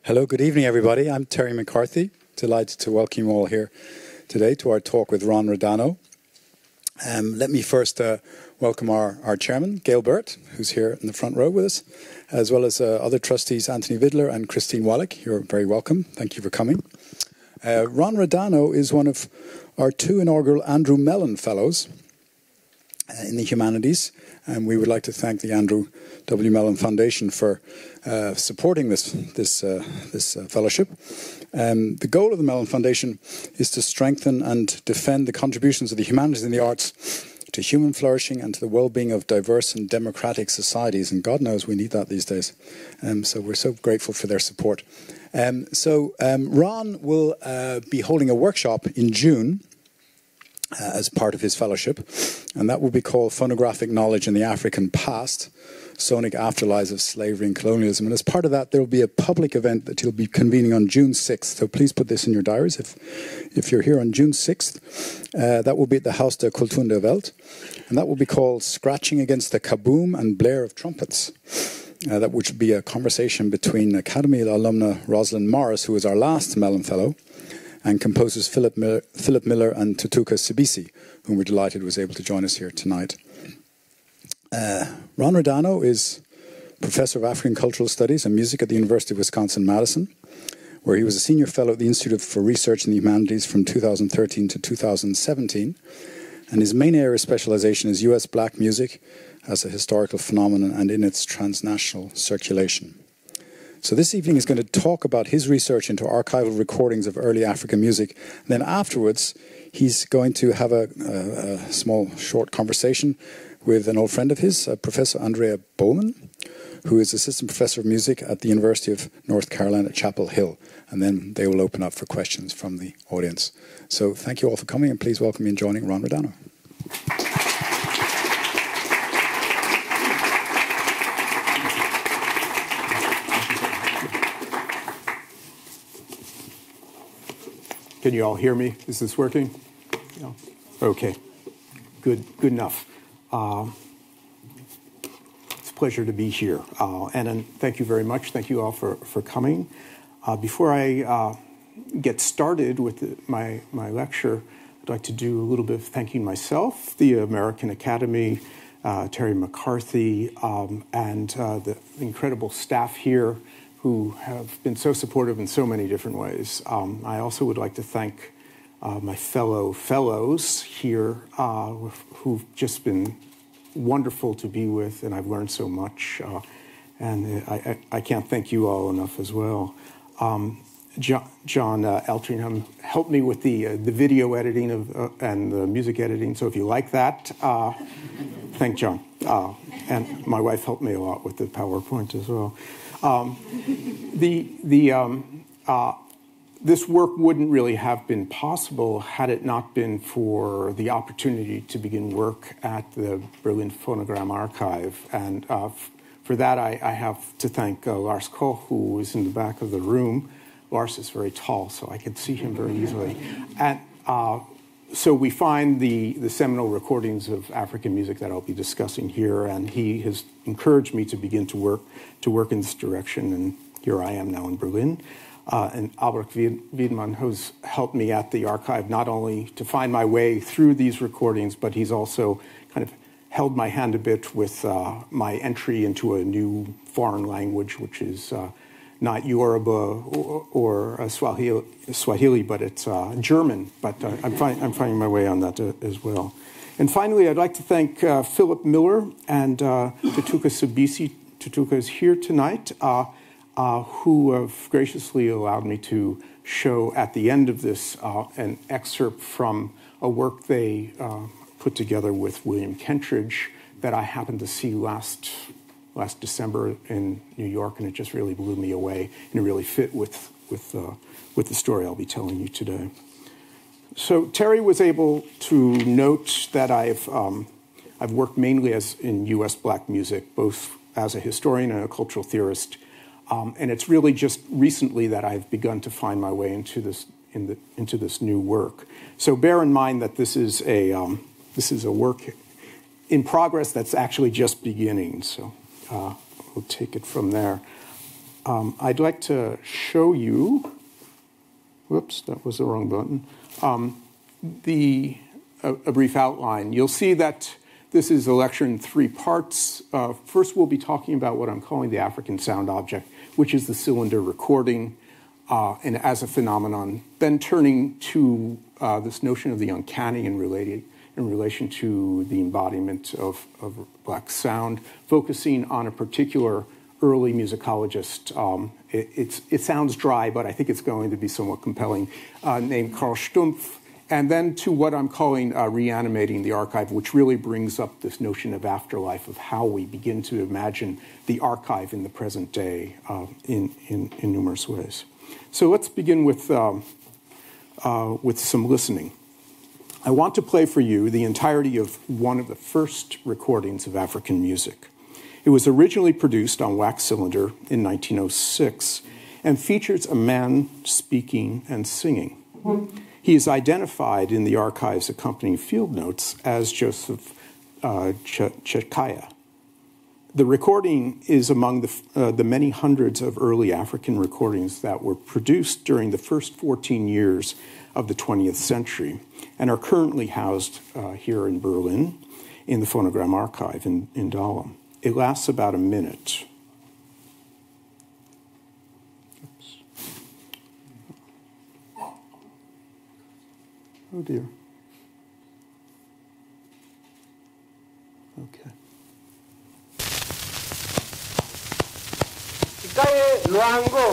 Hello, good evening, everybody. I'm Terry McCarthy. Delighted to welcome you all here today to our talk with Ron Radano. Let me first welcome our chairman, Gail Burt, who's here in the front row with us, as well as other trustees, Anthony Vidler and Christine Wallach. You're very welcome. Thank you for coming. Ron Radano is one of our two inaugural Andrew Mellon Fellows in the humanities, and we would like to thank the Andrew W. Mellon Foundation for supporting this fellowship. The goal of the Mellon Foundation is to strengthen and defend the contributions of the humanities and the arts to human flourishing and to the well-being of diverse and democratic societies, and God knows we need that these days. So we're so grateful for their support. Ron will be holding a workshop in June as part of his fellowship, and that will be called Phonographic Knowledge in the African Past, Sonic Afterlives of Slavery and Colonialism. And as part of that, there will be a public event that he'll be convening on June 6th. So please put this in your diaries if you're here on June 6th. That will be at the Haus der Kultur der Welt, and that will be called Scratching Against the Kaboom and Blare of Trumpets. That would be a conversation between Academy alumna Rosalind Morris, who is our last Mellon Fellow, and composers Philip Miller and Tutuka Sibisi, whom we're delighted was able to join us here tonight. Ron Radano is Professor of African Cultural Studies and Music at the University of Wisconsin-Madison, where he was a Senior Fellow at the Institute for Research in the Humanities from 2013 to 2017. And his main area of specialization is U.S. black music as a historical phenomenon and in its transnational circulation. So this evening is going to talk about his research into archival recordings of early African music. And then afterwards, he's going to have a small, short conversation with an old friend of his, Professor Andrea Bowman, who is Assistant Professor of Music at the University of North Carolina at Chapel Hill. And then they will open up for questions from the audience. So thank you all for coming, and please welcome me in joining Ron Radano. Can you all hear me? Is this working? Yeah. Okay. Good enough. It's a pleasure to be here. And thank you very much. Thank you all for coming. Before I get started with my lecture, I'd like to do a little bit of thanking myself, the American Academy, Terry McCarthy, and the incredible staff here who have been so supportive in so many different ways. I also would like to thank my fellows here who've just been wonderful to be with, and I've learned so much. And I can't thank you all enough as well. John Eltringham helped me with the video editing and the music editing, so if you like that, thank John. And my wife helped me a lot with the PowerPoint as well. This work wouldn't really have been possible had it not been for the opportunity to begin work at the Berlin Phonogram Archive. And for that, I have to thank Lars Koch, who is in the back of the room. Lars is very tall, so I could see him very easily. And so we find the seminal recordings of African music that I'll be discussing here, and he has encouraged me to begin to work in this direction, and here I am now in Berlin. And Albrecht Wiedemann, who's helped me at the archive not only to find my way through these recordings, but he's also kind of held my hand a bit with my entry into a new foreign language, which is not Yoruba or Swahili, but it's German. But I'm finding my way on that as well. And finally, I'd like to thank Philip Miller and Tutuka Sibisi. Tutuka is here tonight, who have graciously allowed me to show at the end of this an excerpt from a work they put together with William Kentridge that I happened to see last December in New York, and it just really blew me away, and it really fit with the story I'll be telling you today. So Terry was able to note that I've worked mainly in U.S. black music, both as a historian and a cultural theorist, and it's really just recently that I've begun to find my way into this new work. So bear in mind that this is a work in progress that's actually just beginning. So we'll take it from there. I'd like to show you, whoops, that was the wrong button, a brief outline. You'll see that this is a lecture in 3 parts. First, we'll be talking about what I'm calling the African sound object, which is the cylinder recording and as a phenomenon, then turning to this notion of the uncanny in relation to the embodiment of black sound, focusing on a particular early musicologist. It sounds dry, but I think it's going to be somewhat compelling, named Carl Stumpf, and then to what I'm calling reanimating the archive, which really brings up this notion of afterlife, of how we begin to imagine the archive in the present day in numerous ways. So let's begin with some listening. I want to play for you the entirety of one of the first recordings of African music. It was originally produced on wax cylinder in 1906 and features a man speaking and singing. He is identified in the archive's accompanying field notes as Joseph Chekaya. The recording is among the many hundreds of early African recordings that were produced during the first 14 years of the 20th century and are currently housed here in Berlin in the Phonogram Archive in Dahlem. It lasts about a minute. Oops. Oh dear. Okay. Luango,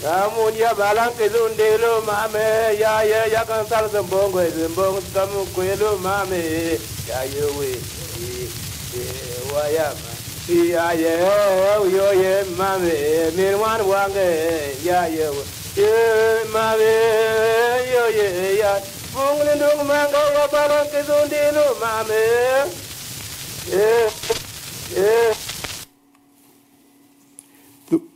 Amunya balanke zundelo mame ya kan sal zambongo tamu kwelo mame ya yewe wayama yo ye mame mirwan wange ya yewe mame yo ye ya bungli ndung manga ya balanke zundelo mame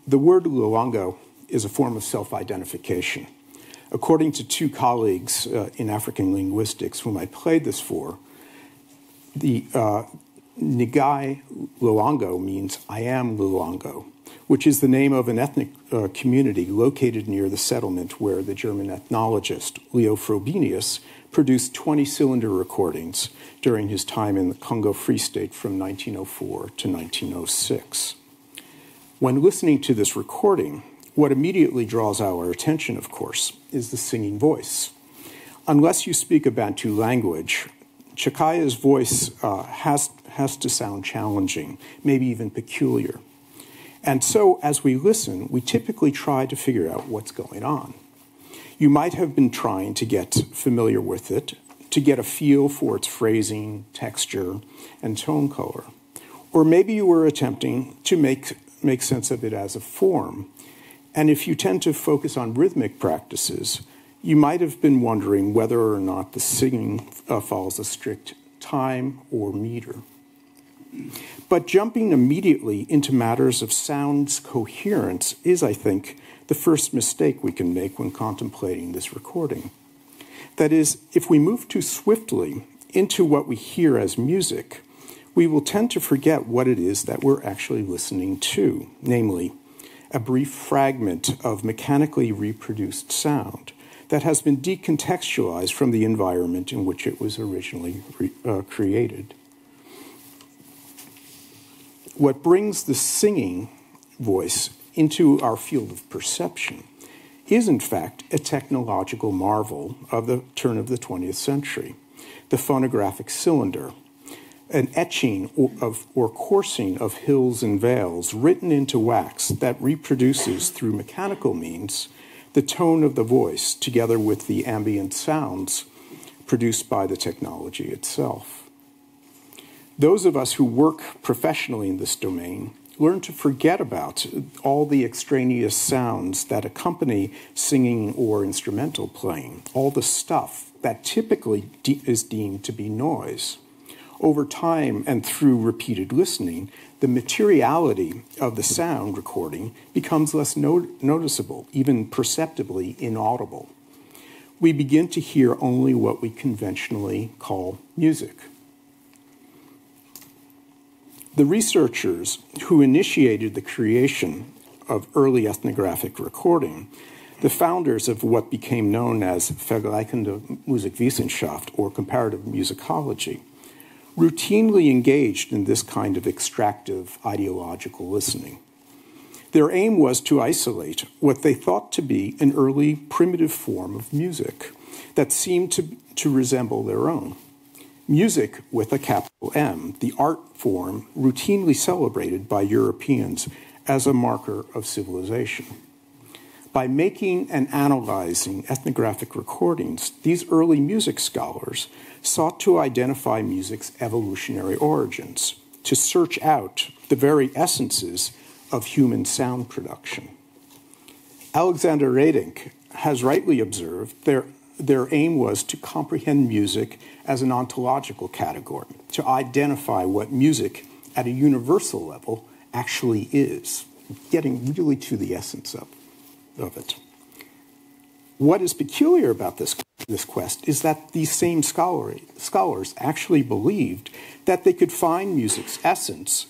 The word luango is a form of self-identification. According to 2 colleagues in African linguistics whom I played this for, the Ngugi Luango means I am Luango, which is the name of an ethnic community located near the settlement where the German ethnologist Leo Frobenius produced 20-cylinder recordings during his time in the Congo Free State from 1904 to 1906. When listening to this recording, what immediately draws our attention, of course, is the singing voice. Unless you speak a Bantu language, Chekaya's voice has to sound challenging, maybe even peculiar. And so, as we listen, we typically try to figure out what's going on. You might have been trying to get familiar with it, to get a feel for its phrasing, texture, and tone color. Or maybe you were attempting to make sense of it as a form. And if you tend to focus on rhythmic practices, you might have been wondering whether or not the singing follows a strict time or meter. But jumping immediately into matters of sound's coherence is, I think, the first mistake we can make when contemplating this recording. That is, if we move too swiftly into what we hear as music, we will tend to forget what it is that we're actually listening to, namely, a brief fragment of mechanically reproduced sound that has been decontextualized from the environment in which it was originally created. What brings the singing voice into our field of perception is, in fact, a technological marvel of the turn of the 20th century, the phonographic cylinder, an etching or coursing of hills and vales written into wax that reproduces through mechanical means the tone of the voice together with the ambient sounds produced by the technology itself. Those of us who work professionally in this domain learn to forget about all the extraneous sounds that accompany singing or instrumental playing, all the stuff that typically is deemed to be noise. Over time and through repeated listening, the materiality of the sound recording becomes less noticeable, even perceptibly inaudible. We begin to hear only what we conventionally call music. The researchers who initiated the creation of early ethnographic recording, the founders of what became known as vergleichende Musikwissenschaft, or comparative musicology, routinely engaged in this kind of extractive ideological listening. Their aim was to isolate what they thought to be an early primitive form of music that seemed to resemble their own. Music with a capital M, the art form routinely celebrated by Europeans as a marker of civilization. By making and analyzing ethnographic recordings, these early music scholars sought to identify music's evolutionary origins, to search out the very essences of human sound production. Alexander Radink has rightly observed their aim was to comprehend music as an ontological category, to identify what music at a universal level actually is, getting really to the essence of it. What is peculiar about this quest is that these same scholars actually believed that they could find music's essence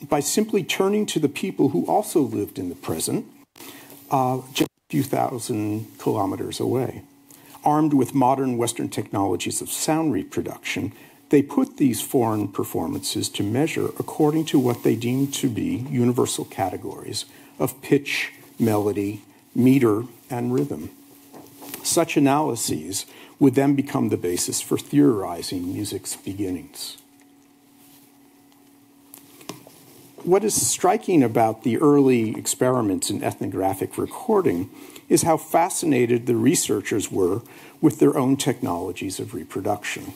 by simply turning to the people who also lived in the present, just a few thousand kilometers away. Armed with modern Western technologies of sound reproduction, they put these foreign performances to measure according to what they deemed to be universal categories of pitch, melody, meter, and rhythm. Such analyses would then become the basis for theorizing music's beginnings. What is striking about the early experiments in ethnographic recording is how fascinated the researchers were with their own technologies of reproduction.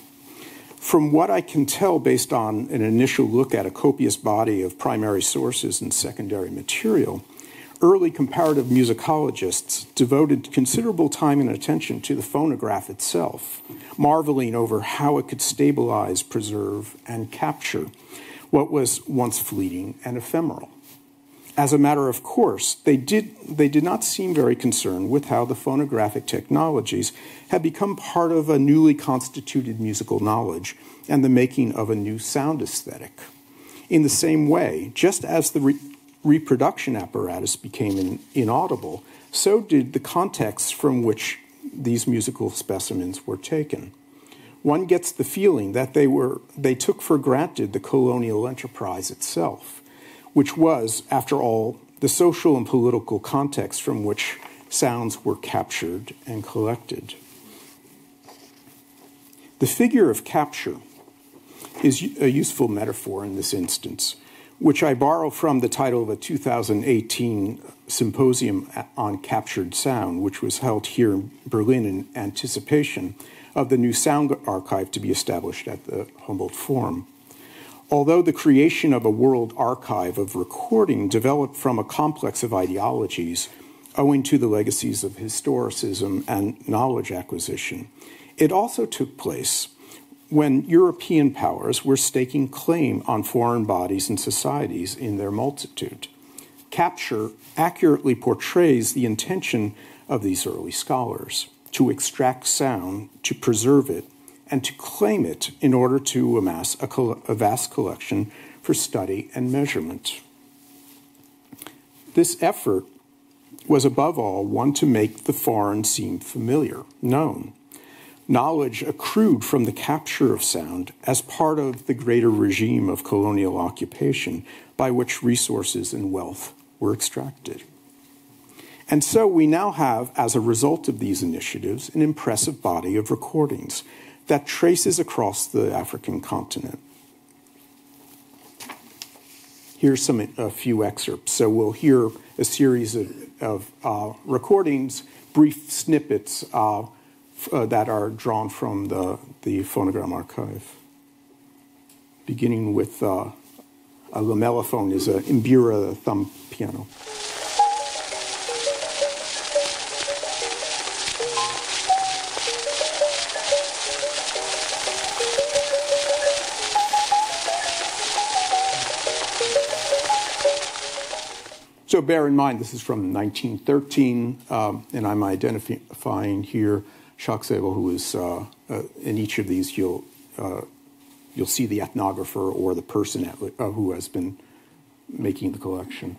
From what I can tell based on an initial look at a copious body of primary sources and secondary material, early comparative musicologists devoted considerable time and attention to the phonograph itself, marveling over how it could stabilize, preserve, and capture what was once fleeting and ephemeral. As a matter of course, they did not seem very concerned with how the phonographic technologies had become part of a newly constituted musical knowledge and the making of a new sound aesthetic. In the same way, just as the reproduction apparatus became inaudible, so did the contexts from which these musical specimens were taken. One gets the feeling that they took for granted the colonial enterprise itself, which was, after all, the social and political context from which sounds were captured and collected. The figure of capture is a useful metaphor in this instance, which I borrow from the title of a 2018 symposium on captured sound, which was held here in Berlin in anticipation of the new sound archive to be established at the Humboldt Forum. Although the creation of a world archive of recording developed from a complex of ideologies owing to the legacies of historicism and knowledge acquisition, it also took place when European powers were staking claim on foreign bodies and societies in their multitude. Capture accurately portrays the intention of these early scholars to extract sound, to preserve it, and to claim it in order to amass a vast collection for study and measurement. This effort was above all one to make the foreign seem familiar, known. Knowledge accrued from the capture of sound as part of the greater regime of colonial occupation by which resources and wealth were extracted. And so we now have, as a result of these initiatives, an impressive body of recordings that traces across the African continent. Here's a few excerpts. So we'll hear a series of recordings, brief snippets that are drawn from the phonogram archive, beginning with A lamellophone is an Imbira thumb piano. So bear in mind, this is from 1913, and I'm identifying here Schacksegel, who is, in each of these, you'll see the ethnographer or the person who has been making the collection.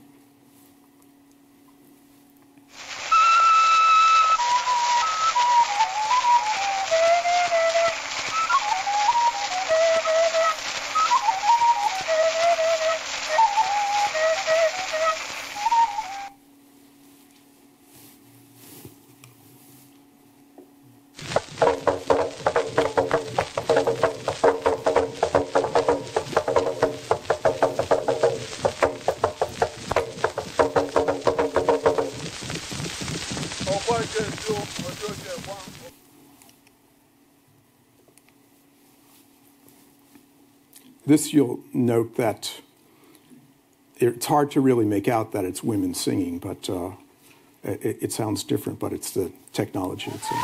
This, you'll note that it's hard to really make out that it's women singing, but it sounds different, but it's the technology itself.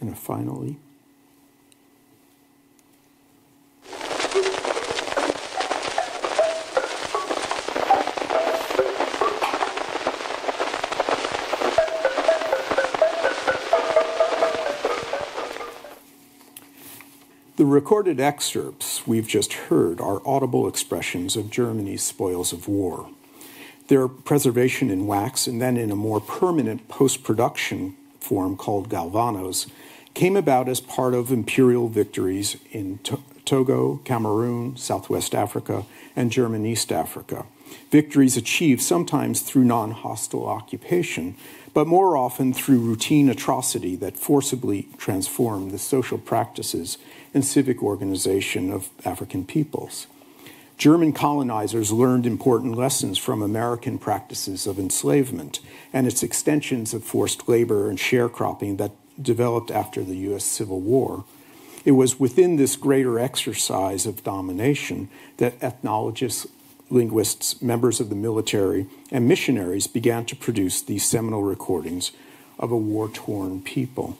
And finally, the recorded excerpts we've just heard are audible expressions of Germany's spoils of war. Their preservation in wax and then in a more permanent post-production form called galvanos came about as part of imperial victories in Togo, Cameroon, Southwest Africa, and German East Africa. Victories achieved sometimes through non-hostile occupation, but more often through routine atrocity that forcibly transformed the social practices and civic organization of African peoples. German colonizers learned important lessons from American practices of enslavement and its extensions of forced labor and sharecropping that developed after the U.S. Civil War. It was within this greater exercise of domination that ethnologists, linguists, members of the military, and missionaries began to produce these seminal recordings of a war-torn people.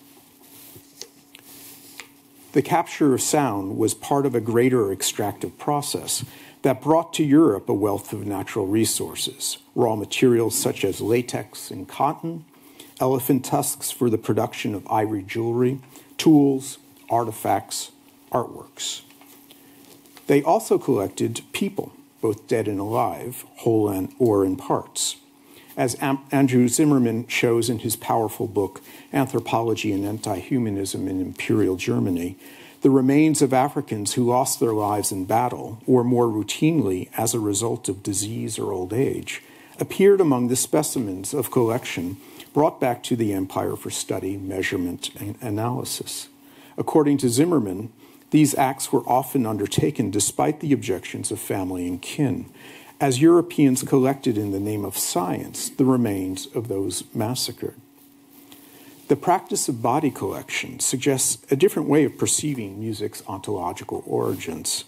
The capture of sound was part of a greater extractive process that brought to Europe a wealth of natural resources, raw materials such as latex and cotton, elephant tusks for the production of ivory jewelry, tools, artifacts, artworks. They also collected people, both dead and alive, whole or in parts. As Andrew Zimmerman shows in his powerful book, Anthropology and Anti-Humanism in Imperial Germany, the remains of Africans who lost their lives in battle, or more routinely as a result of disease or old age, appeared among the specimens of collection brought back to the empire for study, measurement, and analysis. According to Zimmerman, these acts were often undertaken despite the objections of family and kin, as Europeans collected in the name of science the remains of those massacred. The practice of body collection suggests a different way of perceiving music's ontological origins.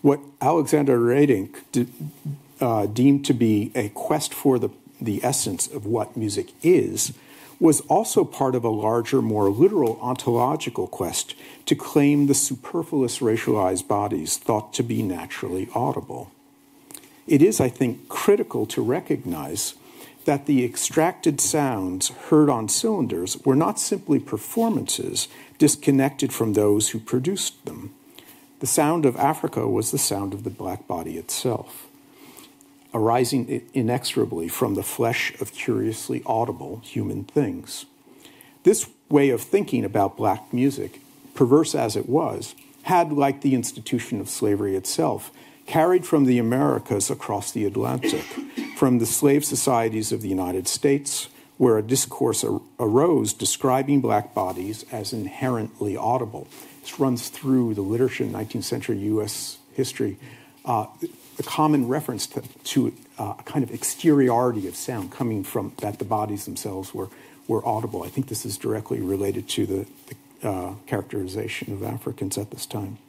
What Alexander Radink deemed to be a quest for the essence of what music is was also part of a larger, more literal ontological quest to claim the superfluous racialized bodies thought to be naturally audible. It is, I think, critical to recognize that the extracted sounds heard on cylinders were not simply performances disconnected from those who produced them. The sound of Africa was the sound of the black body itself, arising inexorably from the flesh of curiously audible human things. This way of thinking about black music, perverse as it was, had, like the institution of slavery itself, carried from the Americas across the Atlantic, from the slave societies of the United States, where a discourse arose describing black bodies as inherently audible. This runs through the literature in 19th century U.S. history. the common reference to a kind of exteriority of sound coming from that the bodies themselves were audible. I think this is directly related to the characterization of Africans at this time.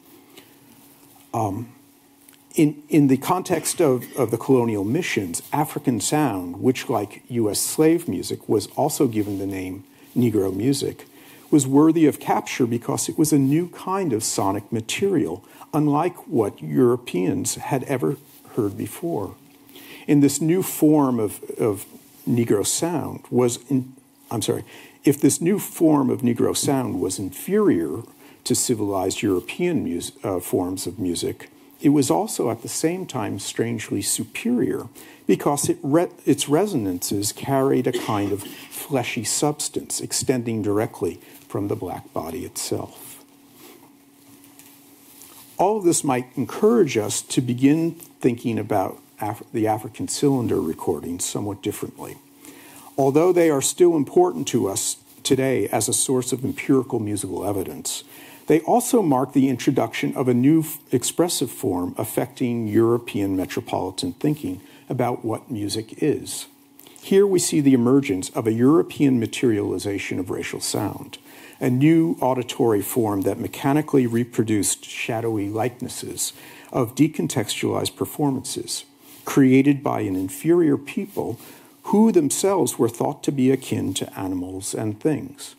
In the context of the colonial missions, African sound, which like U.S. slave music was also given the name Negro music, was worthy of capture because it was a new kind of sonic material, unlike what Europeans had ever heard before. In this new form of Negro sound if this new form of Negro sound was inferior to civilized European forms of music, it was also at the same time strangely superior because its resonances carried a kind of fleshy substance extending directly from the black body itself. All of this might encourage us to begin thinking about the African cylinder recordings somewhat differently. Although they are still important to us today as a source of empirical musical evidence, they also mark the introduction of a new expressive form affecting European metropolitan thinking about what music is. Here we see the emergence of a European materialization of racial sound, a new auditory form that mechanically reproduced shadowy likenesses of decontextualized performances created by an inferior people who themselves were thought to be akin to animals and things.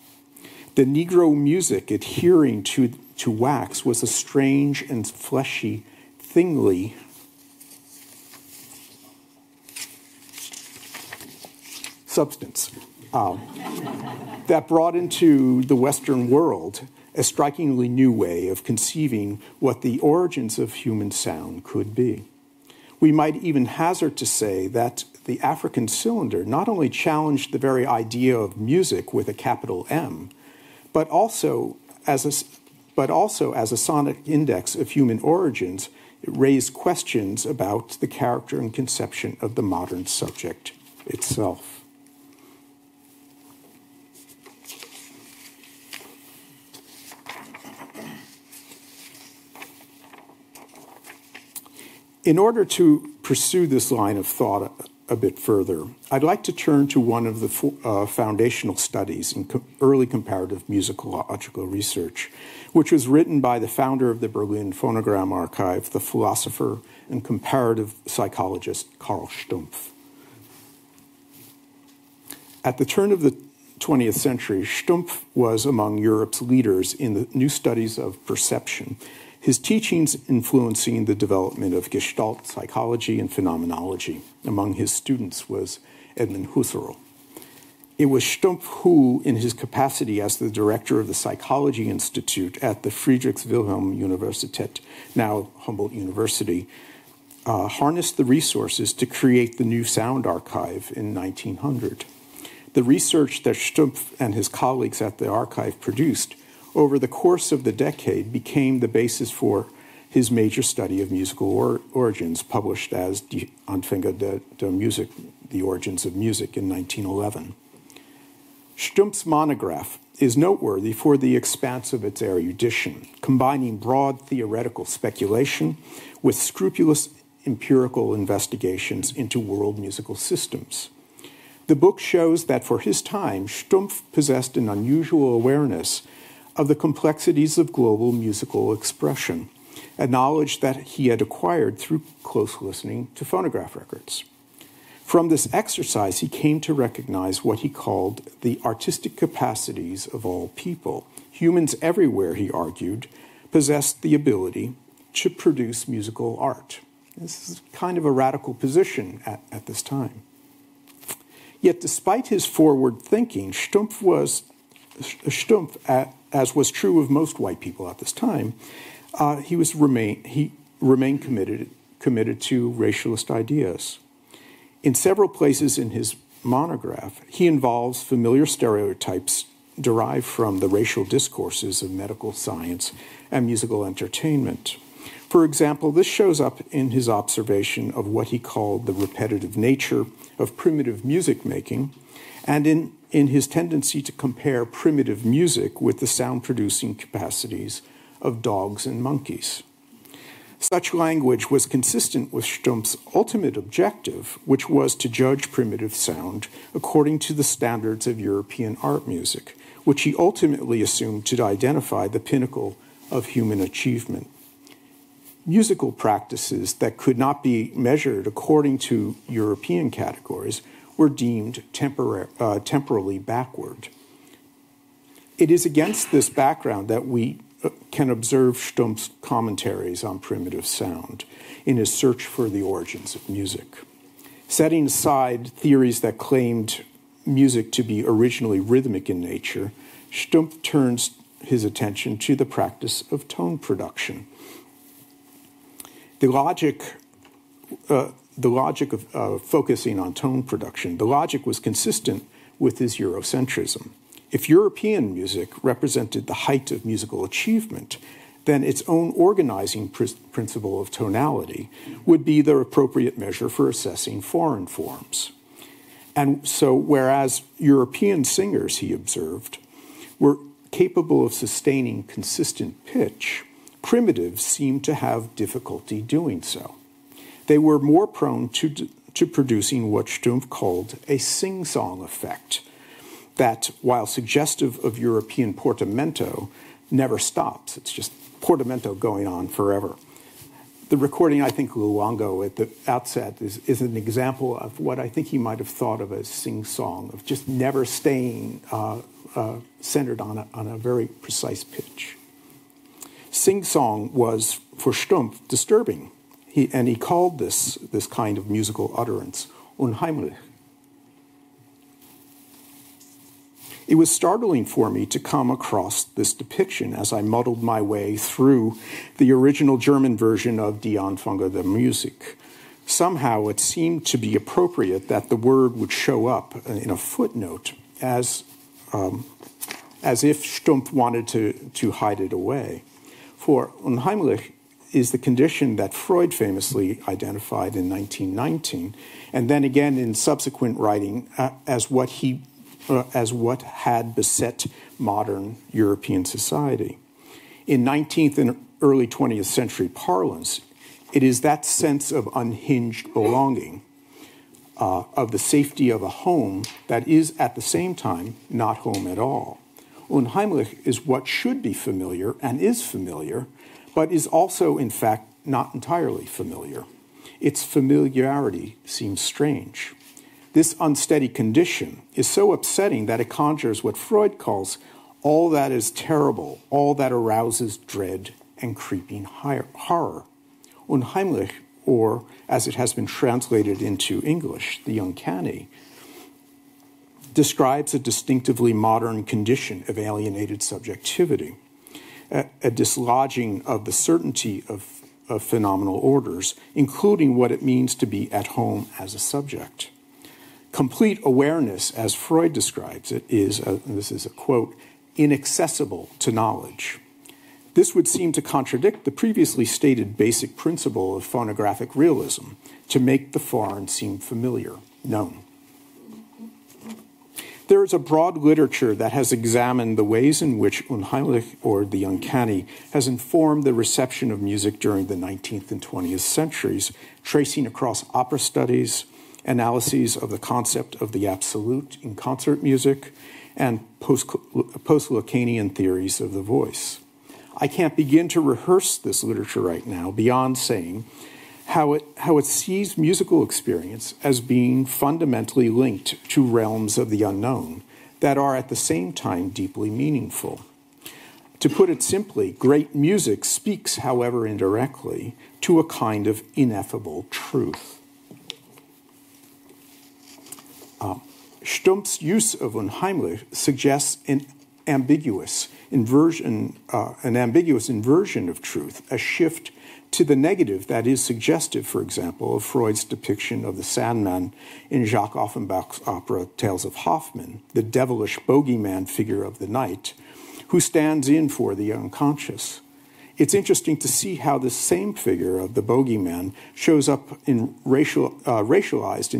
The Negro music adhering to wax was a strange and fleshy, thingly substance that brought into the Western world a strikingly new way of conceiving what the origins of human sound could be. We might even hazard to say that the African cylinder not only challenged the very idea of music with a capital M, but also as a sonic index of human origins, it raised questions about the character and conception of the modern subject itself. In order to pursue this line of thought a bit further, I'd like to turn to one of the foundational studies in early comparative musicological research, which was written by the founder of the Berlin Phonogram Archive, the philosopher and comparative psychologist Carl Stumpf. At the turn of the 20th century, Stumpf was among Europe's leaders in the new studies of perception, his teachings influencing the development of Gestalt psychology and phenomenology. Among his students was Edmund Husserl. It was Stumpf who, in his capacity as the director of the Psychology Institute at the Friedrich-Wilhelm Universität, now Humboldt University, harnessed the resources to create the new sound archive in 1900. The research that Stumpf and his colleagues at the archive produced over the course of the decade became the basis for his major study of musical origins, published as Die Anfänge der Musik, The Origins of Music, in 1911. Stumpf's monograph is noteworthy for the expanse of its erudition, combining broad theoretical speculation with scrupulous empirical investigations into world musical systems. The book shows that for his time, Stumpf possessed an unusual awareness of the complexities of global musical expression, a knowledge that he had acquired through close listening to phonograph records. From this exercise, he came to recognize what he called the artistic capacities of all people. Humans everywhere, he argued, possessed the ability to produce musical art. This is kind of a radical position at this time. Yet despite his forward thinking, Stumpf, as was true of most white people at this time, he remained committed to racialist ideas. In several places in his monograph, he involves familiar stereotypes derived from the racial discourses of medical science and musical entertainment. For example, this shows up in his observation of what he called the repetitive nature of primitive music making, and in his tendency to compare primitive music with the sound-producing capacities of dogs and monkeys. Such language was consistent with Stumpf's ultimate objective, which was to judge primitive sound according to the standards of European art music, which he ultimately assumed to identify the pinnacle of human achievement. Musical practices that could not be measured according to European categories were deemed temporally backward. It is against this background that we can observe Stumpf's commentaries on primitive sound in his search for the origins of music. Setting aside theories that claimed music to be originally rhythmic in nature, Stumpf turns his attention to the practice of tone production. The logic of focusing on tone production, the logic was consistent with his Eurocentrism. If European music represented the height of musical achievement, then its own organizing principle of tonality would be the appropriate measure for assessing foreign forms. And so, whereas European singers, he observed, were capable of sustaining consistent pitch, primitives seemed to have difficulty doing so. They were more prone to producing what Stumpf called a sing-song effect, that, while suggestive of European portamento, never stops. It's just portamento going on forever. The recording, I think, Luongo at the outset is an example of what I think he might have thought of as sing-song, of just never staying centered on a very precise pitch. Sing-song was, for Stumpf, disturbing. He called this kind of musical utterance unheimlich. It was startling for me to come across this depiction as I muddled my way through the original German version of Die Anfänge der Musik. Somehow it seemed to be appropriate that the word would show up in a footnote as if Stumpf wanted to hide it away. For unheimlich is the condition that Freud famously identified in 1919, and then again in subsequent writing as what had beset modern European society. In 19th and early 20th century parlance, it is that sense of unhinged belonging, of the safety of a home that is at the same time not home at all. Unheimlich is what should be familiar and is familiar, but is also, in fact, not entirely familiar. Its familiarity seems strange. This unsteady condition is so upsetting that it conjures what Freud calls all that is terrible, all that arouses dread and creeping horror. Unheimlich, or as it has been translated into English, the uncanny, describes a distinctively modern condition of alienated subjectivity, a dislodging of the certainty of phenomenal orders, including what it means to be at home as a subject. Complete awareness, as Freud describes it, is, this is a quote, inaccessible to knowledge. This would seem to contradict the previously stated basic principle of phonographic realism, to make the foreign seem familiar, known. There is a broad literature that has examined the ways in which unheimlich, or the uncanny, has informed the reception of music during the 19th and 20th centuries, tracing across opera studies, analyses of the concept of the absolute in concert music, and post-Lacanian theories of the voice. I can't begin to rehearse this literature right now beyond saying how it sees musical experience as being fundamentally linked to realms of the unknown that are at the same time deeply meaningful. To put it simply, great music speaks, however indirectly, to a kind of ineffable truth. Stumpf's use of unheimlich suggests an ambiguous inversion of truth, a shift to the negative that is suggestive, for example, of Freud's depiction of the Sandman in Jacques Offenbach's opera Tales of Hoffmann, the devilish bogeyman figure of the night, who stands in for the unconscious. It's interesting to see how the same figure of the bogeyman shows up in racialized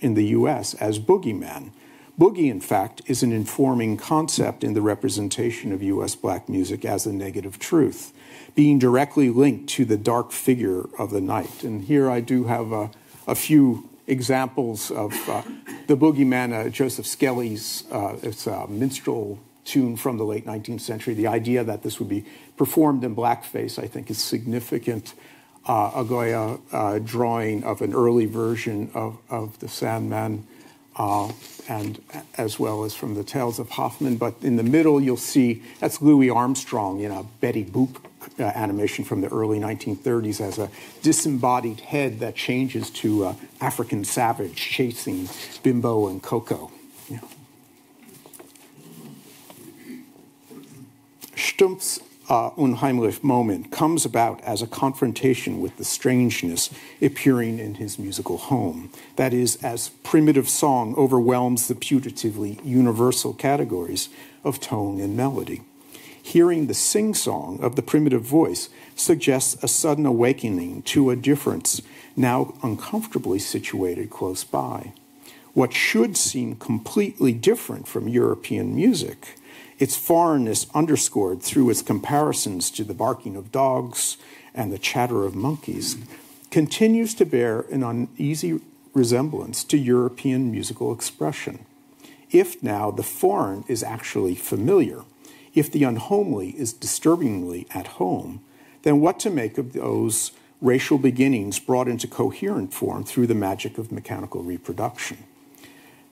in the U.S. as boogeyman, Boogie, in fact, is an informing concept in the representation of U.S. black music as a negative truth, being directly linked to the dark figure of the night. And here I do have a few examples of the boogeyman, Joseph Skelly's, it's a minstrel tune from the late 19th century. The idea that this would be performed in blackface, I think, is significant. A Goya drawing of an early version of the Sandman, and as well as from the Tales of Hoffman. But in the middle, you'll see, that's Louis Armstrong in a Betty Boop animation from the early 1930s as a disembodied head that changes to African savage chasing Bimbo and Coco. Yeah. Stumpf's Unheimlich moment comes about as a confrontation with the strangeness appearing in his musical home. That is, as primitive song overwhelms the putatively universal categories of tone and melody. Hearing the sing-song of the primitive voice suggests a sudden awakening to a difference now uncomfortably situated close by. What should seem completely different from European music, its foreignness underscored through its comparisons to the barking of dogs and the chatter of monkeys, continues to bear an uneasy resemblance to European musical expression. If now the foreign is actually familiar, if the unhomely is disturbingly at home, then what to make of those racial beginnings brought into coherent form through the magic of mechanical reproduction?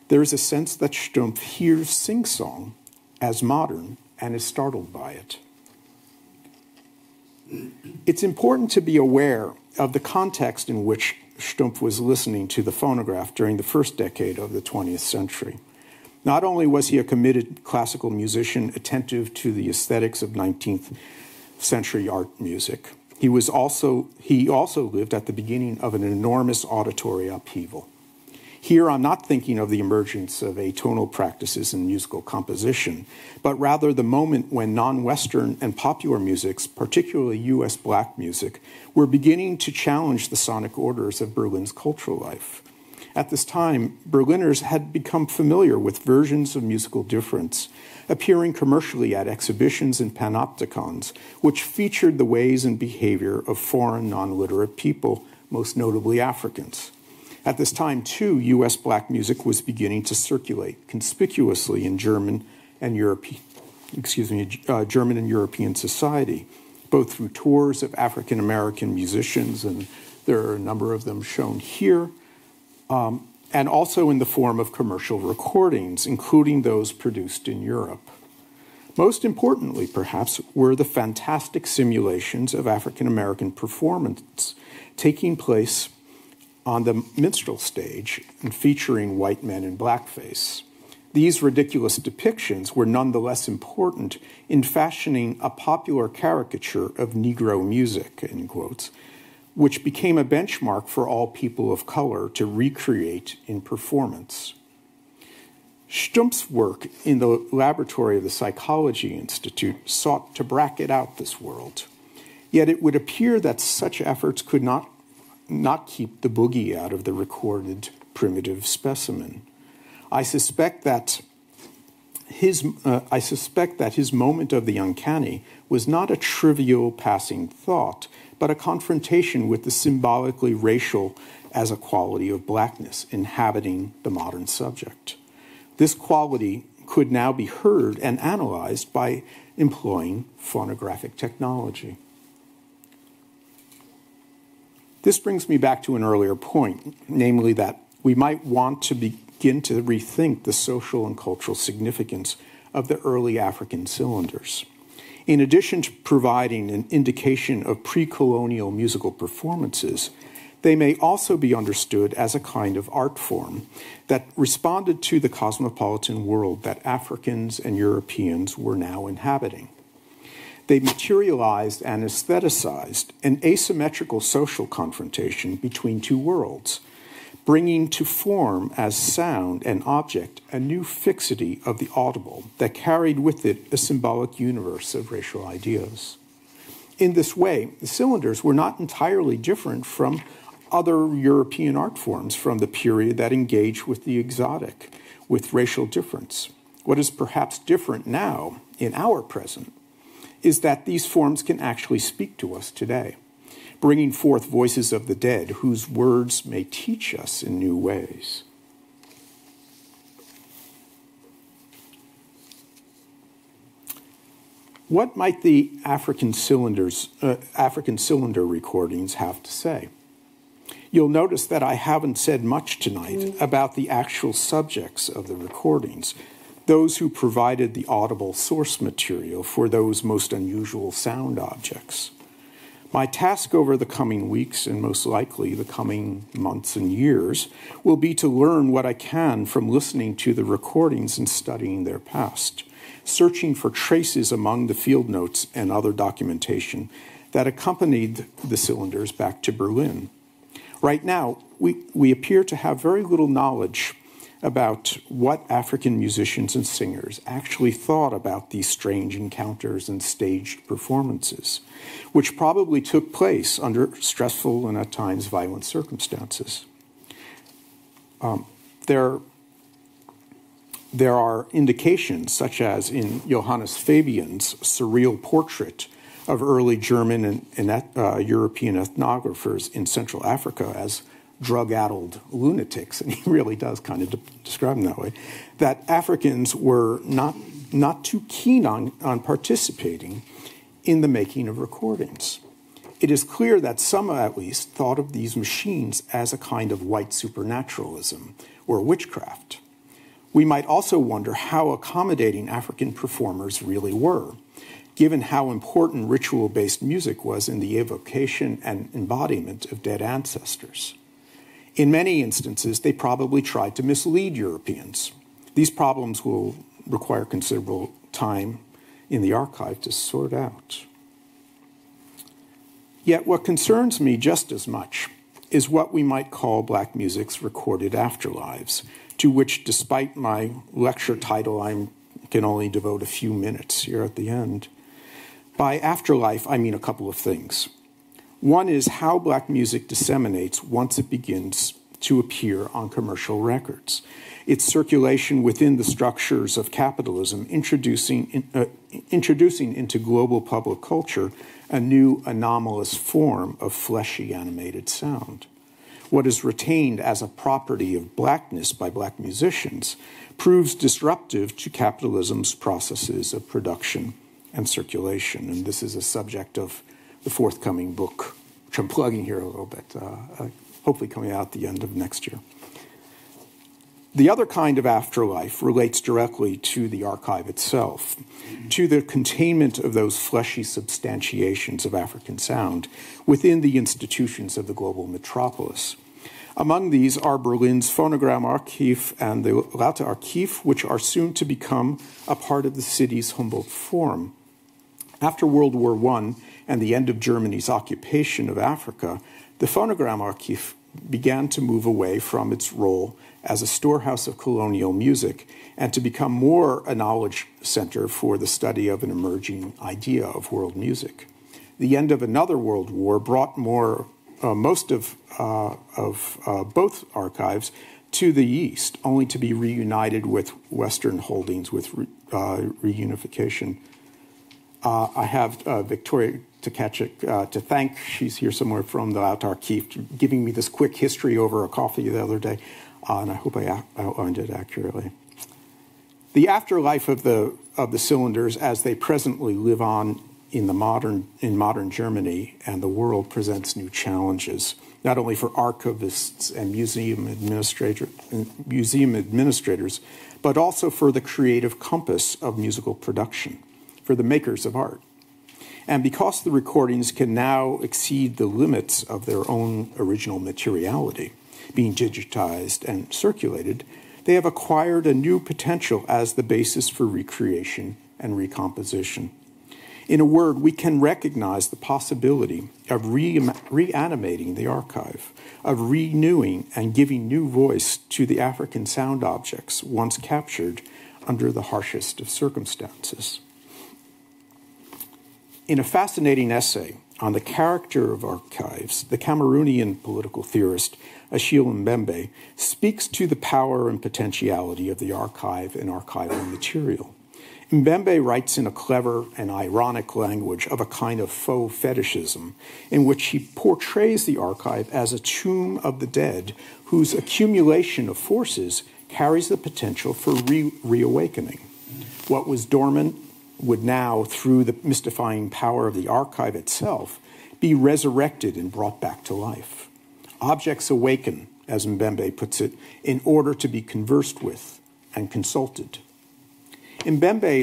There is a sense that Stumpf hears sing-song as modern and is startled by it. It's important to be aware of the context in which Stumpf was listening to the phonograph during the first decade of the 20th century. Not only was he a committed classical musician attentive to the aesthetics of 19th century art music, he also lived at the beginning of an enormous auditory upheaval. Here, I'm not thinking of the emergence of atonal practices in musical composition, but rather the moment when non-Western and popular musics, particularly U.S. black music, were beginning to challenge the sonic orders of Berlin's cultural life. At this time, Berliners had become familiar with versions of musical difference, appearing commercially at exhibitions and panopticons, which featured the ways and behavior of foreign non-literate people, most notably Africans. At this time, too, U.S. black music was beginning to circulate conspicuously in German and European society, both through tours of African-American musicians, and there are a number of them shown here, and also in the form of commercial recordings, including those produced in Europe. Most importantly, perhaps, were the fantastic simulations of African-American performance taking place on the minstrel stage and featuring white men in blackface. These ridiculous depictions were nonetheless important in fashioning a popular caricature of Negro music, in quotes, which became a benchmark for all people of color to recreate in performance. Stumpf's work in the laboratory of the Psychology Institute sought to bracket out this world. Yet it would appear that such efforts could not keep the boogie out of the recorded primitive specimen. I suspect that his moment of the uncanny was not a trivial passing thought, but a confrontation with the symbolically racial as a quality of blackness inhabiting the modern subject. This quality could now be heard and analyzed by employing phonographic technology. This brings me back to an earlier point, namely that we might want to begin to rethink the social and cultural significance of the early African cylinders. In addition to providing an indication of pre-colonial musical performances, they may also be understood as a kind of art form that responded to the cosmopolitan world that Africans and Europeans were now inhabiting. They materialized and aestheticized an asymmetrical social confrontation between two worlds, bringing to form as sound and object a new fixity of the audible that carried with it a symbolic universe of racial ideas. In this way, the cylinders were not entirely different from other European art forms from the period that engaged with the exotic, with racial difference. What is perhaps different now, in our present, is that these forms can actually speak to us today, bringing forth voices of the dead whose words may teach us in new ways. What might the African cylinder recordings have to say? You'll notice that I haven't said much tonight about the actual subjects of the recordings, those who provided the audible source material for those most unusual sound objects. My task over the coming weeks, and most likely the coming months and years, will be to learn what I can from listening to the recordings and studying their past, searching for traces among the field notes and other documentation that accompanied the cylinders back to Berlin. Right now, we appear to have very little knowledge about what African musicians and singers actually thought about these strange encounters and staged performances, which probably took place under stressful and at times violent circumstances. There are indications, such as in Johannes Fabian's surreal portrait of early German and European ethnographers in Central Africa as drug-addled lunatics, and he really does kind of describe them that way, that Africans were not too keen on participating in the making of recordings. It is clear that some, at least, thought of these machines as a kind of white supernaturalism or witchcraft. We might also wonder how accommodating African performers really were, given how important ritual-based music was in the evocation and embodiment of dead ancestors. In many instances, they probably tried to mislead Europeans. These problems will require considerable time in the archive to sort out. Yet what concerns me just as much is what we might call black music's recorded afterlives, to which, despite my lecture title, I can only devote a few minutes here at the end. By afterlife, I mean a couple of things. One is how black music disseminates once it begins to appear on commercial records. Its circulation within the structures of capitalism, introducing into global public culture a new anomalous form of fleshy animated sound. What is retained as a property of blackness by black musicians proves disruptive to capitalism's processes of production and circulation. And this is a subject of the forthcoming book, which I'm plugging here a little bit, hopefully coming out at the end of next year. The other kind of afterlife relates directly to the archive itself, to the containment of those fleshy substantiations of African sound within the institutions of the global metropolis. Among these are Berlin's Phonogram Archive and the Laute Archiv, which are soon to become a part of the city's Humboldt Forum. After World War I and the end of Germany's occupation of Africa, the Phonogram Archiv began to move away from its role as a storehouse of colonial music and to become more a knowledge center for the study of an emerging idea of world music. The end of another world war brought most of both archives to the east, only to be reunited with Western holdings with reunification. I have Victoria Tkachuk to thank. She's here somewhere from the Laute Archiv, giving me this quick history over a coffee the other day, and I hope I outlined it accurately. The afterlife of the cylinders, as they presently live on in modern Germany and the world, presents new challenges, not only for archivists and museum administrators, but also for the creative compass of musical production, for the makers of art. And because the recordings can now exceed the limits of their own original materiality, being digitized and circulated, they have acquired a new potential as the basis for recreation and recomposition. In a word, we can recognize the possibility of reanimating the archive, of renewing and giving new voice to the African sound objects once captured under the harshest of circumstances. In a fascinating essay on the character of archives, the Cameroonian political theorist Achille Mbembe speaks to the power and potentiality of the archive and archival material. Mbembe writes in a clever and ironic language of a kind of faux fetishism in which he portrays the archive as a tomb of the dead whose accumulation of forces carries the potential for reawakening. What was dormant would now, through the mystifying power of the archive itself, be resurrected and brought back to life. Objects awaken, as Mbembe puts it, in order to be conversed with and consulted. Mbembe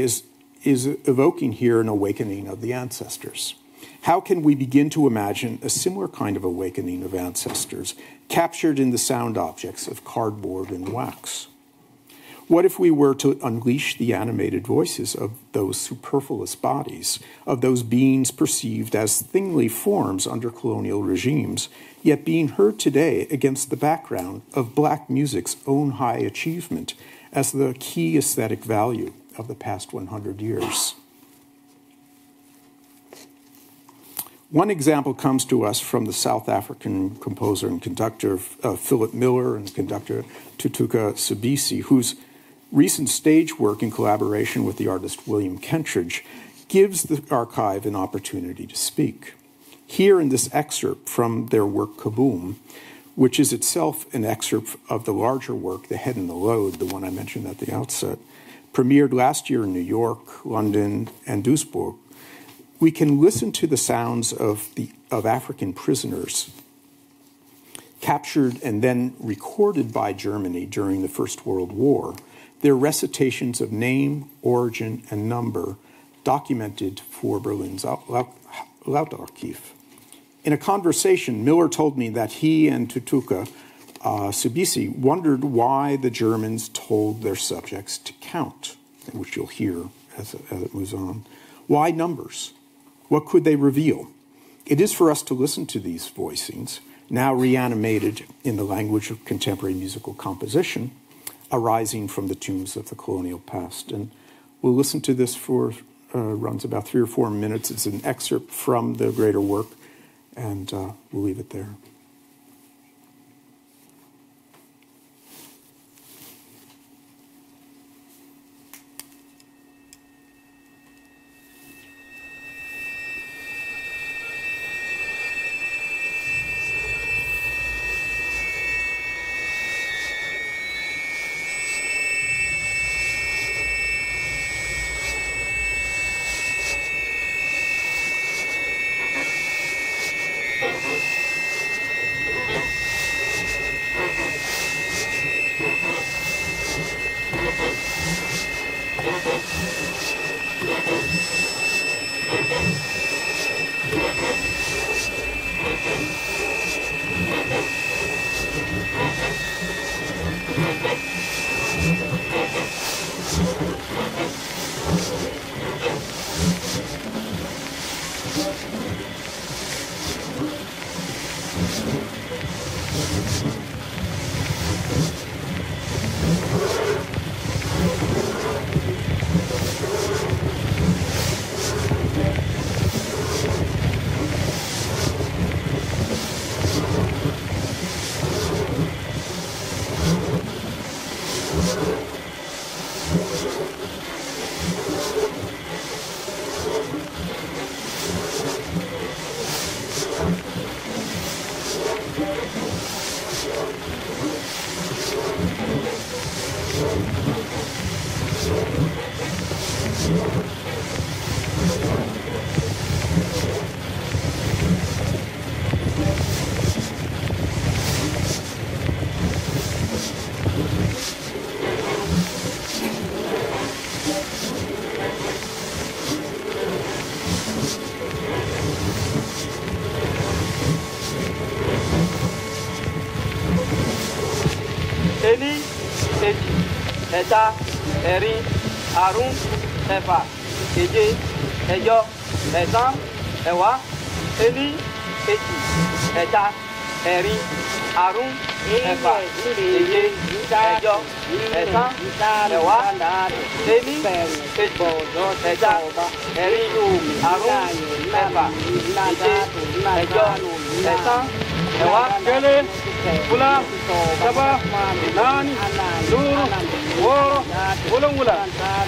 is evoking here an awakening of the ancestors. How can we begin to imagine a similar kind of awakening of ancestors captured in the sound objects of cardboard and wax? What if we were to unleash the animated voices of those superfluous bodies, of those beings perceived as thingly forms under colonial regimes, yet being heard today against the background of black music's own high achievement as the key aesthetic value of the past 100 years? One example comes to us from the South African composer and conductor Philip Miller and conductor Tutuka Subisi, whose recent stage work in collaboration with the artist William Kentridge gives the archive an opportunity to speak. Here in this excerpt from their work Kaboom, which is itself an excerpt of the larger work, The Head and the Load, the one I mentioned at the outset, premiered last year in New York, London, and Duisburg, we can listen to the sounds of African prisoners captured and then recorded by Germany during the First World War, their recitations of name, origin, and number documented for Berlin's Lautarchiv. In a conversation, Miller told me that he and Tutuka Subisi wondered why the Germans told their subjects to count, which you'll hear as it moves on. Why numbers? What could they reveal? It is for us to listen to these voicings, now reanimated in the language of contemporary musical composition, arising from the tombs of the colonial past. And we'll listen to this for, runs about 3 or 4 minutes. It's an excerpt from the greater work, and we'll leave it there. Eli, Eji, Eta, Eri, Arun, Efa, Eje, Ejo, Etan, Ewa, Eli, Eji, Eta, Eri, Arun, Eva, Eye, Ejo, Esa, Ewa, Demi, Ebo, Eja, Eri, Arun, Eva, Eye, Ejo, Esa, Ewa, Gele, Pula, Saba, Nani, Luru, Woro, Ulungula,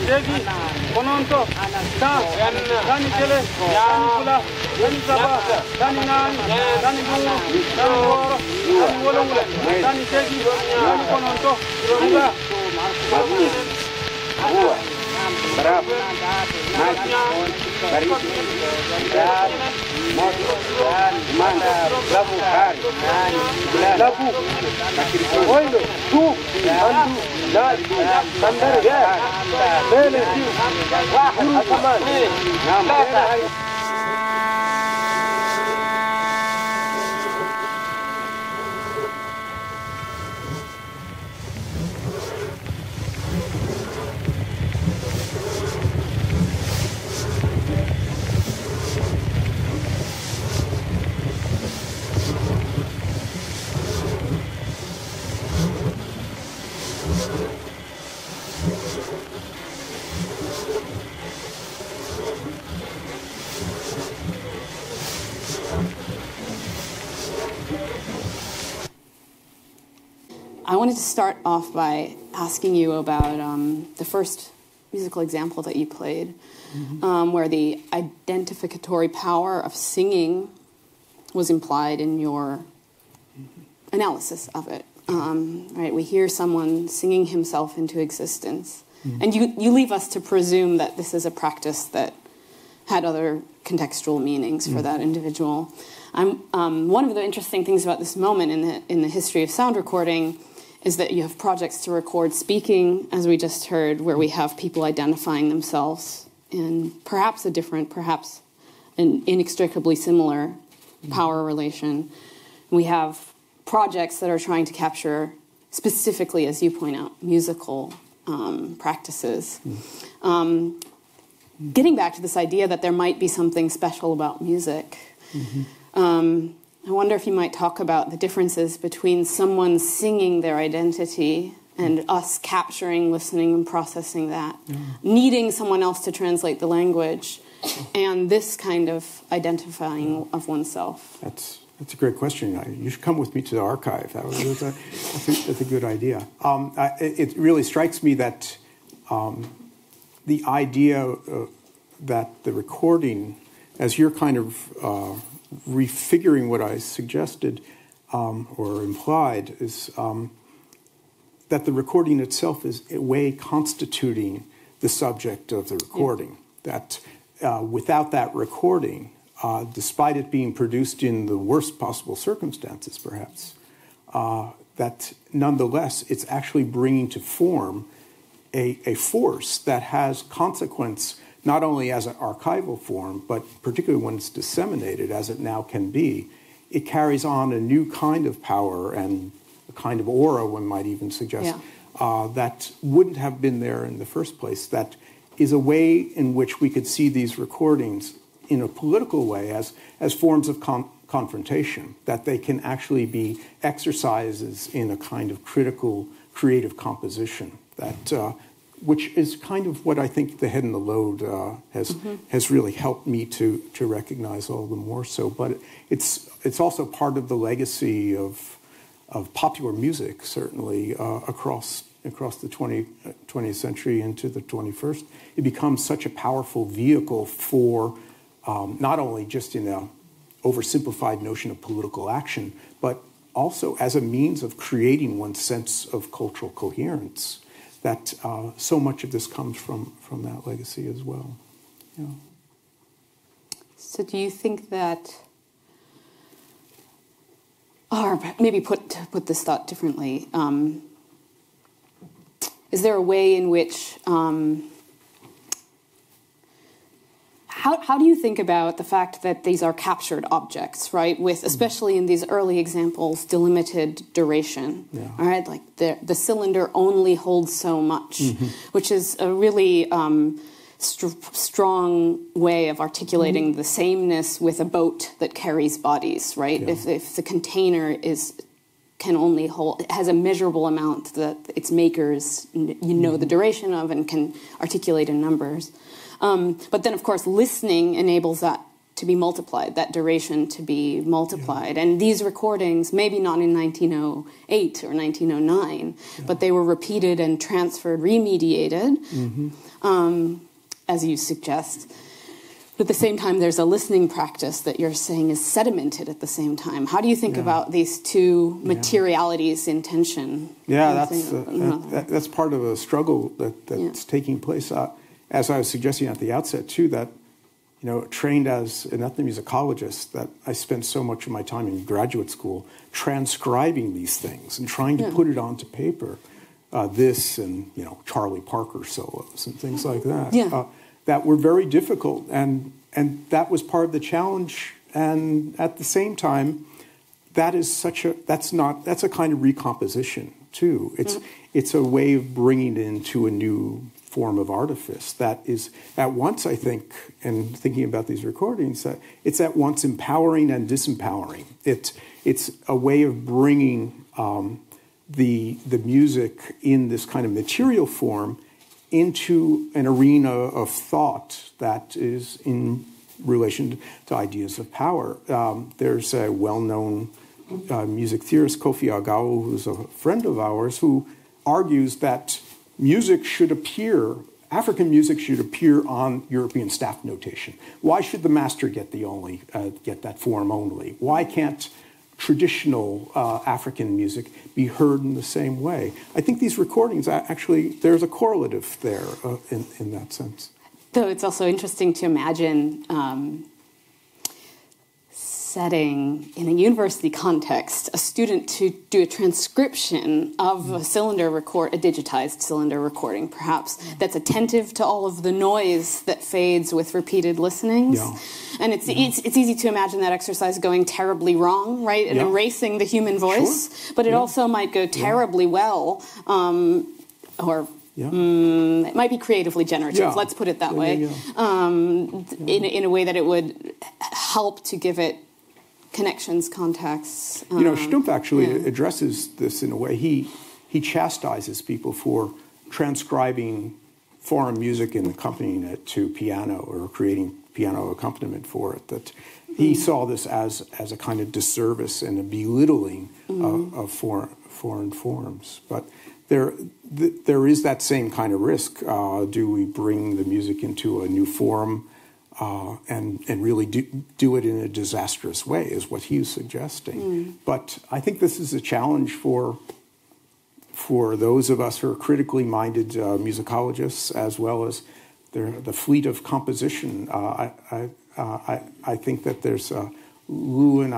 Jegi, Kononto, Ta, Dani Gele, Dani Pula, Dani Saba, Dani Nani, Dani Luru, Dani Woro, Dani Ulungula, Dani Jegi, Dani Kononto, Lula, Berapa? Nasi, kari, dan motor, dan mana, labu, hari, labu, oilo, tu, andu, dan, sandar, ya, beli, guru, kaman, nama, I wanted to start off by asking you about the first musical example that you played, where the identificatory power of singing was implied in your analysis of it. Right, we hear someone singing himself into existence, and you leave us to presume that this is a practice that had other contextual meanings for that individual. One of the interesting things about this moment in the history of sound recording is that you have projects to record speaking, as we just heard, where we have people identifying themselves in perhaps a different, perhaps an inextricably similar power relation. We have projects that are trying to capture, specifically, as you point out, musical practices. Getting back to this idea that there might be something special about music, I wonder if you might talk about the differences between someone singing their identity and us capturing, listening, and processing that, needing someone else to translate the language, and this kind of identifying of oneself. That's a great question. You should come with me to the archive. That's a good idea. It really strikes me that the idea that the recording, as you're kind of refiguring what I suggested or implied, is that the recording itself is a way constituting the subject of the recording. That without that recording, despite it being produced in the worst possible circumstances, perhaps, that nonetheless it's actually bringing to form a force that has consequence not only as an archival form, but particularly when it's disseminated, as it now can be. It carries on a new kind of power and a kind of aura, one might even suggest, that wouldn't have been there in the first place. That is a way in which we could see these recordings in a political way as forms of confrontation, that they can actually be exercises in a kind of critical, creative composition, that which is kind of what I think The Head and the Load has really helped me to recognize all the more so. But it's also part of the legacy of popular music, certainly, across the 20th century into the 21st. It becomes such a powerful vehicle for not only just in a oversimplified notion of political action, but also as a means of creating one's sense of cultural coherence. That so much of this comes from that legacy as well. Yeah. So do you think that, or maybe put this thought differently, is there a way in which, how do you think about the fact that these are captured objects, right? With, especially in these early examples, delimited duration, all right? Like the cylinder only holds so much, which is a really strong way of articulating the sameness with a boat that carries bodies, right? Yeah. If the container can only hold, it has a measurable amount that its makers know the duration of and can articulate in numbers. But then, of course, listening enables that to be multiplied, that duration to be multiplied. And these recordings, maybe not in 1908 or 1909, but they were repeated and transferred, remediated, as you suggest. But at the same time, there's a listening practice that you're saying is sedimented at the same time. How do you think about these two materialities in tension? Yeah, that's part of a struggle that's taking place. As I was suggesting at the outset, too, that trained as an ethnomusicologist, that I spent so much of my time in graduate school transcribing these things and trying to put it onto paper. This and Charlie Parker solos and things like that. That were very difficult, and that was part of the challenge. And at the same time, that's a kind of recomposition too. It's a way of bringing it into a new form of artifice that is at once, I think, and thinking about these recordings, that it's at once empowering and disempowering. It's a way of bringing the music in this kind of material form into an arena of thought that is in relation to ideas of power. There's a well-known music theorist, Kofi Agawo, who's a friend of ours, who argues that African music should appear on European staff notation. Why should the master get that form only? Why can't traditional African music be heard in the same way? I think these recordings, actually, there's a correlative there in that sense. Though it's also interesting to imagine setting in a university context a student to do a transcription of a digitized cylinder recording, perhaps, that's attentive to all of the noise that fades with repeated listenings. And it's easy to imagine that exercise going terribly wrong, right, and erasing the human voice, but it also might go terribly well, it might be creatively generative, let's put it that way, in a way that it would help to give it connections, contacts. Stumpf actually addresses this in a way. He chastises people for transcribing foreign music and accompanying it to piano or creating piano accompaniment for it. That he saw this as a kind of disservice and a belittling of foreign forms. But there is that same kind of risk. Do we bring the music into a new form? And really do it in a disastrous way is what he was suggesting. But I think this is a challenge for those of us who are critically minded musicologists, as well as the fleet of composition. I think that there's Lou and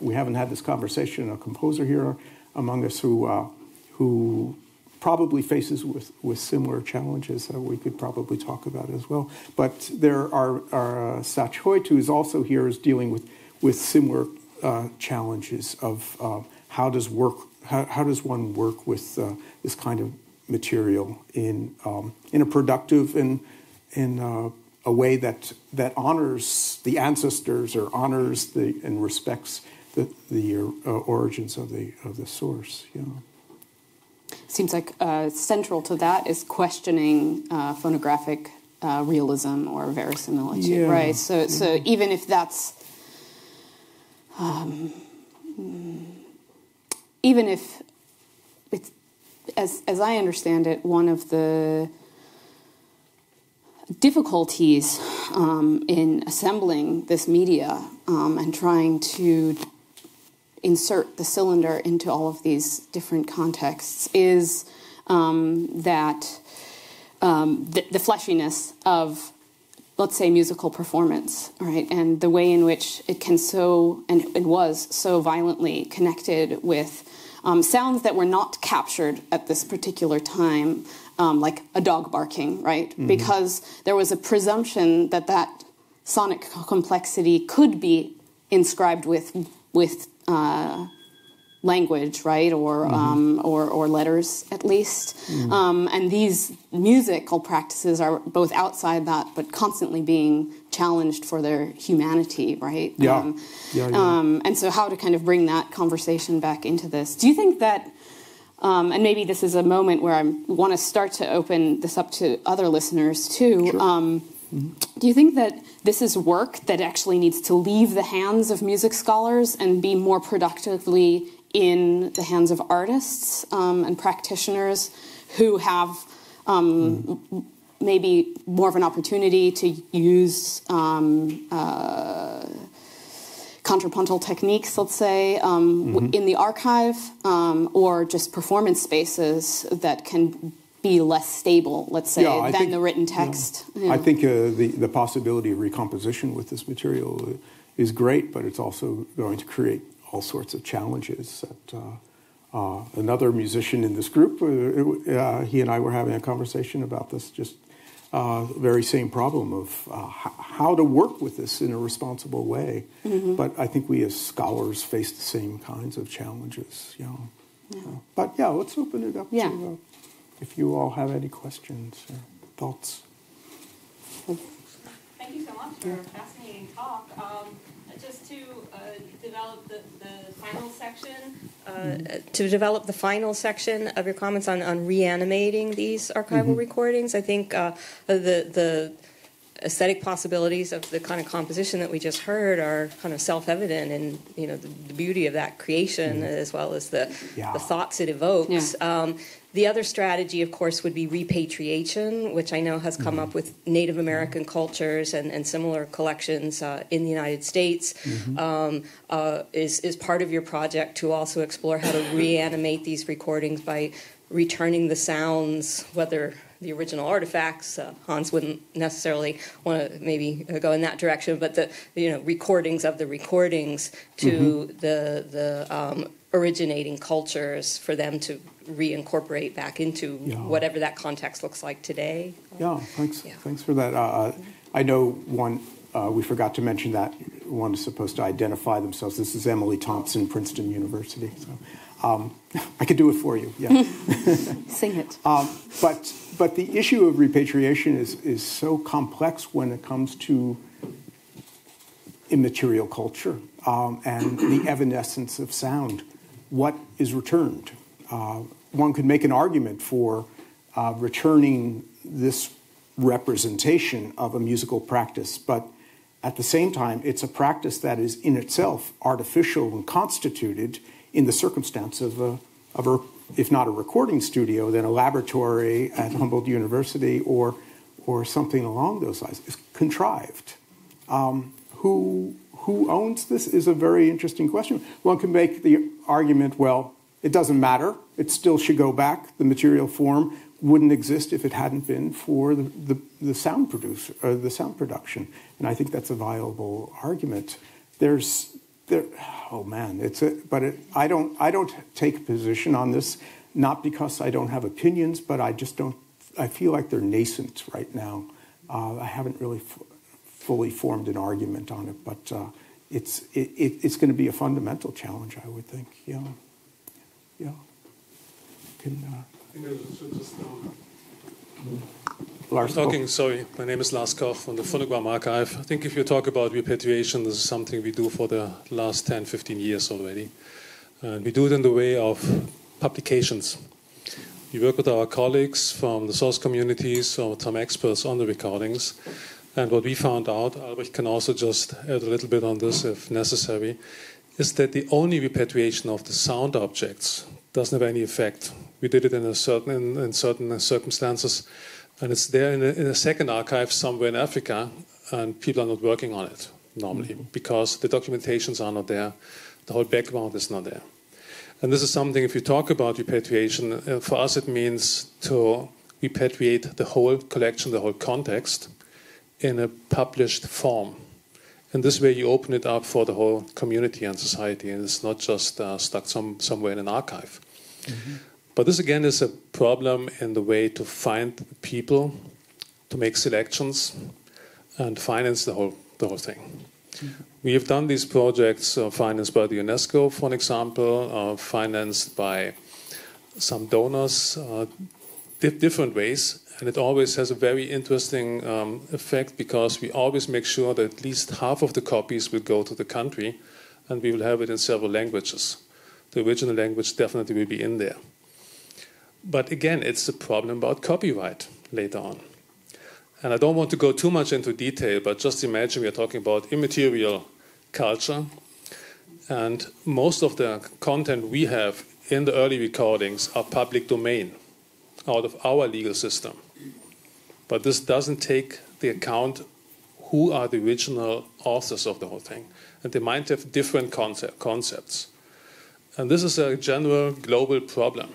we haven't had this conversation. A composer here among us who probably faces with similar challenges that we could probably talk about as well. But there are Sach Hoyt, who is also here, is dealing with similar challenges of how does one work with this kind of material in a productive and in a way that honors the ancestors or honors and respects the origins of the source. Seems like central to that is questioning phonographic realism or verisimilitude, right? So even if that's, even if it's, as I understand it, one of the difficulties in assembling this media and trying to insert the cylinder into all of these different contexts is that the fleshiness of, let's say, musical performance, right? And the way in which it can it was so violently connected with sounds that were not captured at this particular time, like a dog barking, right? Mm-hmm. Because there was a presumption that sonic complexity could be inscribed with language, right, or letters at least. And these musical practices are both outside that, but constantly being challenged for their humanity, right? And so, how to kind of bring that conversation back into this? Do you think that? And maybe this is a moment where I want to start to open this up to other listeners too. Sure. Do you think that this is work that actually needs to leave the hands of music scholars and be more productively in the hands of artists and practitioners who have maybe more of an opportunity to use contrapuntal techniques, let's say, in the archive, or just performance spaces that can be less stable, let's say, than the written text? I think the possibility of recomposition with this material is great, but it's also going to create all sorts of challenges. Another musician in this group, he and I were having a conversation about this, just very same problem of how to work with this in a responsible way. But I think we as scholars face the same kinds of challenges. But let's open it up to if you all have any questions or thoughts. Thank you so much for a fascinating talk. Just to develop the final section, of your comments on reanimating these archival recordings, I think the aesthetic possibilities of the kind of composition that we just heard are kind of self-evident in the beauty of that creation as well as the thoughts it evokes. The other strategy, of course, would be repatriation, which I know has come up with Native American cultures and similar collections in the United States. Is part of your project to also explore how to reanimate these recordings by returning the sounds, whether the original artifacts, Hans wouldn't necessarily want to maybe go in that direction, but the recordings of the recordings to the originating cultures for them to reincorporate back into whatever that context looks like today. Thanks for that. I know one, we forgot to mention that one is supposed to identify themselves. This is Emily Thompson, Princeton University. So I could do it for you. Sing it. But the issue of repatriation is so complex when it comes to immaterial culture and the evanescence of sound. What is returned? One could make an argument for returning this representation of a musical practice, but at the same time, it's a practice that is in itself artificial and constituted in the circumstance of a if not a recording studio, then a laboratory at Humboldt University or something along those lines. It's contrived. Who owns this is a very interesting question. One can make the argument, well, it doesn't matter. It still should go back. The material form wouldn't exist if it hadn't been for the sound producer or the sound production. And I think that's a viable argument. I don't take a position on this, not because I don't have opinions, but I feel like they're nascent right now. I haven't really fully formed an argument on it, but it's going to be a fundamental challenge, I would think. Lars Koch. Sorry, my name is Lars Koch from the Phonogram Archive. I think if you talk about repatriation, this is something we do for the last 10, 15 years already. And we do it in the way of publications. We work with our colleagues from the source communities or some experts on the recordings. And what we found out, Albrecht can also just add a little bit on this if necessary, is that the only repatriation of the sound objects doesn't have any effect. We did it in certain circumstances, and it's there in a second archive somewhere in Africa, and people are not working on it normally because the documentations are not there, the whole background is not there. And this is something, if you talk about repatriation, for us it means to repatriate the whole collection, the whole context, in a published form. And this way you open it up for the whole community and society, and it's not just stuck somewhere in an archive. But this again is a problem in the way to find people, to make selections, and finance the whole thing. We have done these projects financed by the UNESCO, for example, financed by some donors, different ways. And it always has a very interesting effect, because we always make sure that at least half of the copies will go to the country, and we will have it in several languages. The original language definitely will be in there. But again, it's a problem about copyright later on. And I don't want to go too much into detail, but just imagine we are talking about immaterial culture. And most of the content we have in the early recordings are public domain out of our legal system. But this doesn't take the account who are the original authors of the whole thing. And they might have different concepts. And this is a general global problem.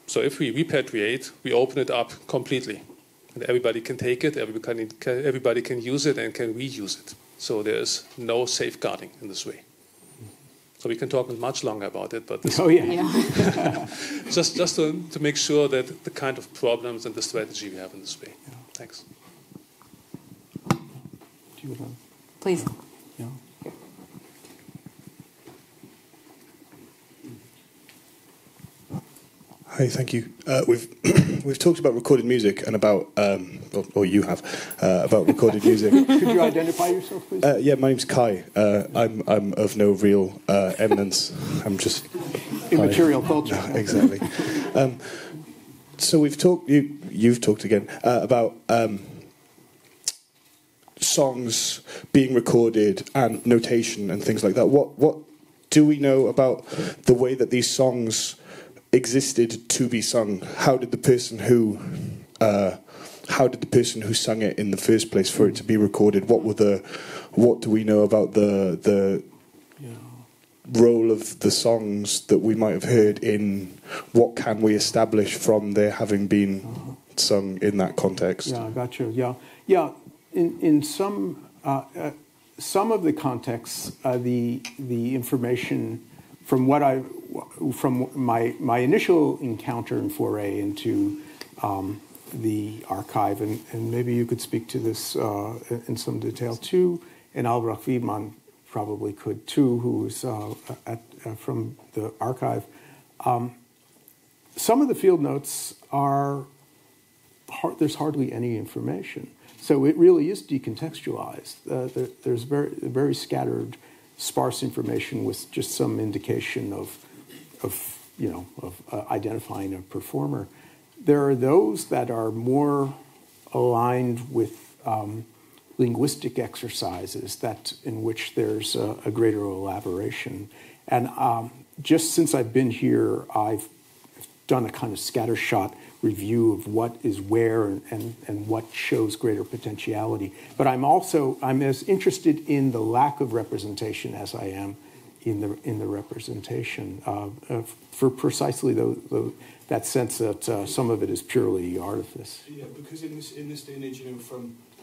So if we repatriate, we open it up completely. And everybody can take it, everybody can use it and can reuse it. So there is no safeguarding in this way. So we can talk much longer about it, but this just to make sure that the kind of problems and the strategy we have in this way. Yeah. Thanks. Do you want to? Please. Yeah. Hi, thank you. We've talked about recorded music and about, or you have, about recorded music. Could you identify yourself, please? Yeah, my name's Kai. I'm of no real eminence. I'm just immaterial culture. Exactly. So we've talked. You've talked again about songs being recorded and notation and things like that. What do we know about the way that these songs existed to be sung? How did the person who sung it in the first place for it to be recorded? What do we know about the role of the songs that we might have heard in what can we establish from their having been sung in that context? Yeah, I got you. Yeah. In some of the contexts, the information from my initial encounter and foray into the archive, and maybe you could speak to this in some detail too, and Albrecht Wiedmann probably could too, who's from the archive. Some of the field notes there's hardly any information, so it really is decontextualized. There's very scattered, sparse information with just some indication of identifying a performer. There are those that are more aligned with linguistic exercises in which there's a greater elaboration. And just since I've been here, I've done a kind of scattershot review of what is where and what shows greater potentiality. But I'm as interested in the lack of representation as I am in the representation, for precisely that sense that some of it is purely artifice. Yeah, because in this day and age,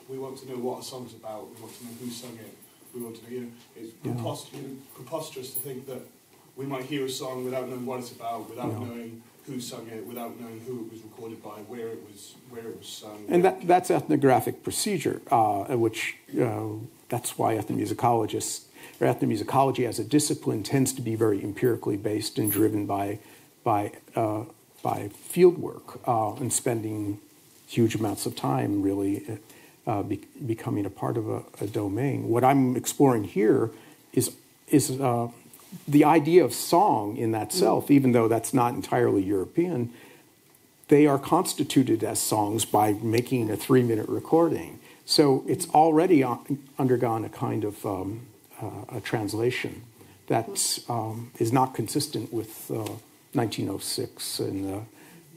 we want to know what a song's about, we want to know who sung it, we want to know, it's preposterous to think that we might hear a song without knowing what it's about, without knowing who sung it, without knowing who it was recorded by, where it was sung. And that's ethnographic procedure, which that's why ethnomusicology as a discipline tends to be very empirically based and driven by field work and spending huge amounts of time really becoming a part of a domain. What I'm exploring here is the idea of song in that self, even though that's not entirely European. They are constituted as songs by making a 3-minute recording. So it's already undergone a kind of a translation that is not consistent with 1906 in the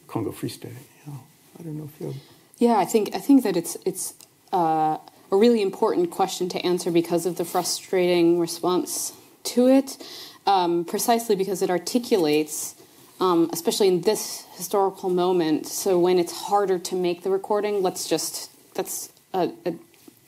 Congo Free State. I don't know if you have... Yeah, I think that it's a really important question to answer because of the frustrating response to it, precisely because it articulates, especially in this historical moment, so when it's harder to make the recording, that's a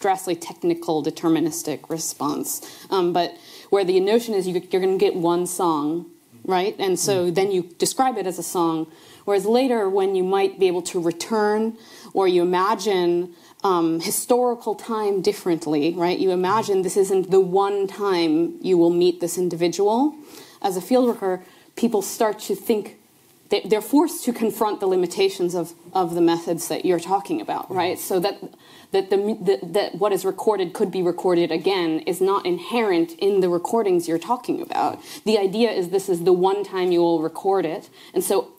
drastically technical, deterministic response. But where the notion is you're going to get one song, right? And so then you describe it as a song, whereas later when you might be able to return or you imagine historical time differently, right? You imagine this isn't the one time you will meet this individual. As a fieldworker, people start to think, they're forced to confront the limitations of the methods that you're talking about, right? So that what is recorded could be recorded again is not inherent in the recordings you're talking about. The idea is this is the one time you will record it, and so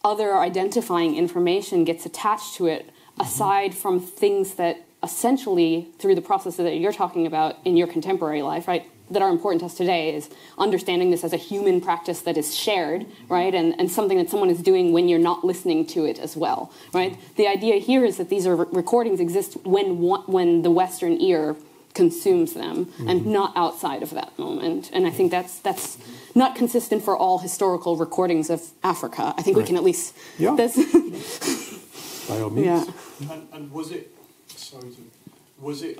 other identifying information gets attached to it aside from things that essentially, through the process that you're talking about in your contemporary life, right, that are important to us today is understanding this as a human practice that is shared, right, and something that someone is doing when you're not listening to it as well, right? The idea here is that these recordings exist when the Western ear consumes them and not outside of that moment. And I think that's not consistent for all historical recordings of Africa. I think we can at least... Yeah. By all means. Yeah. And was it... Sorry, was there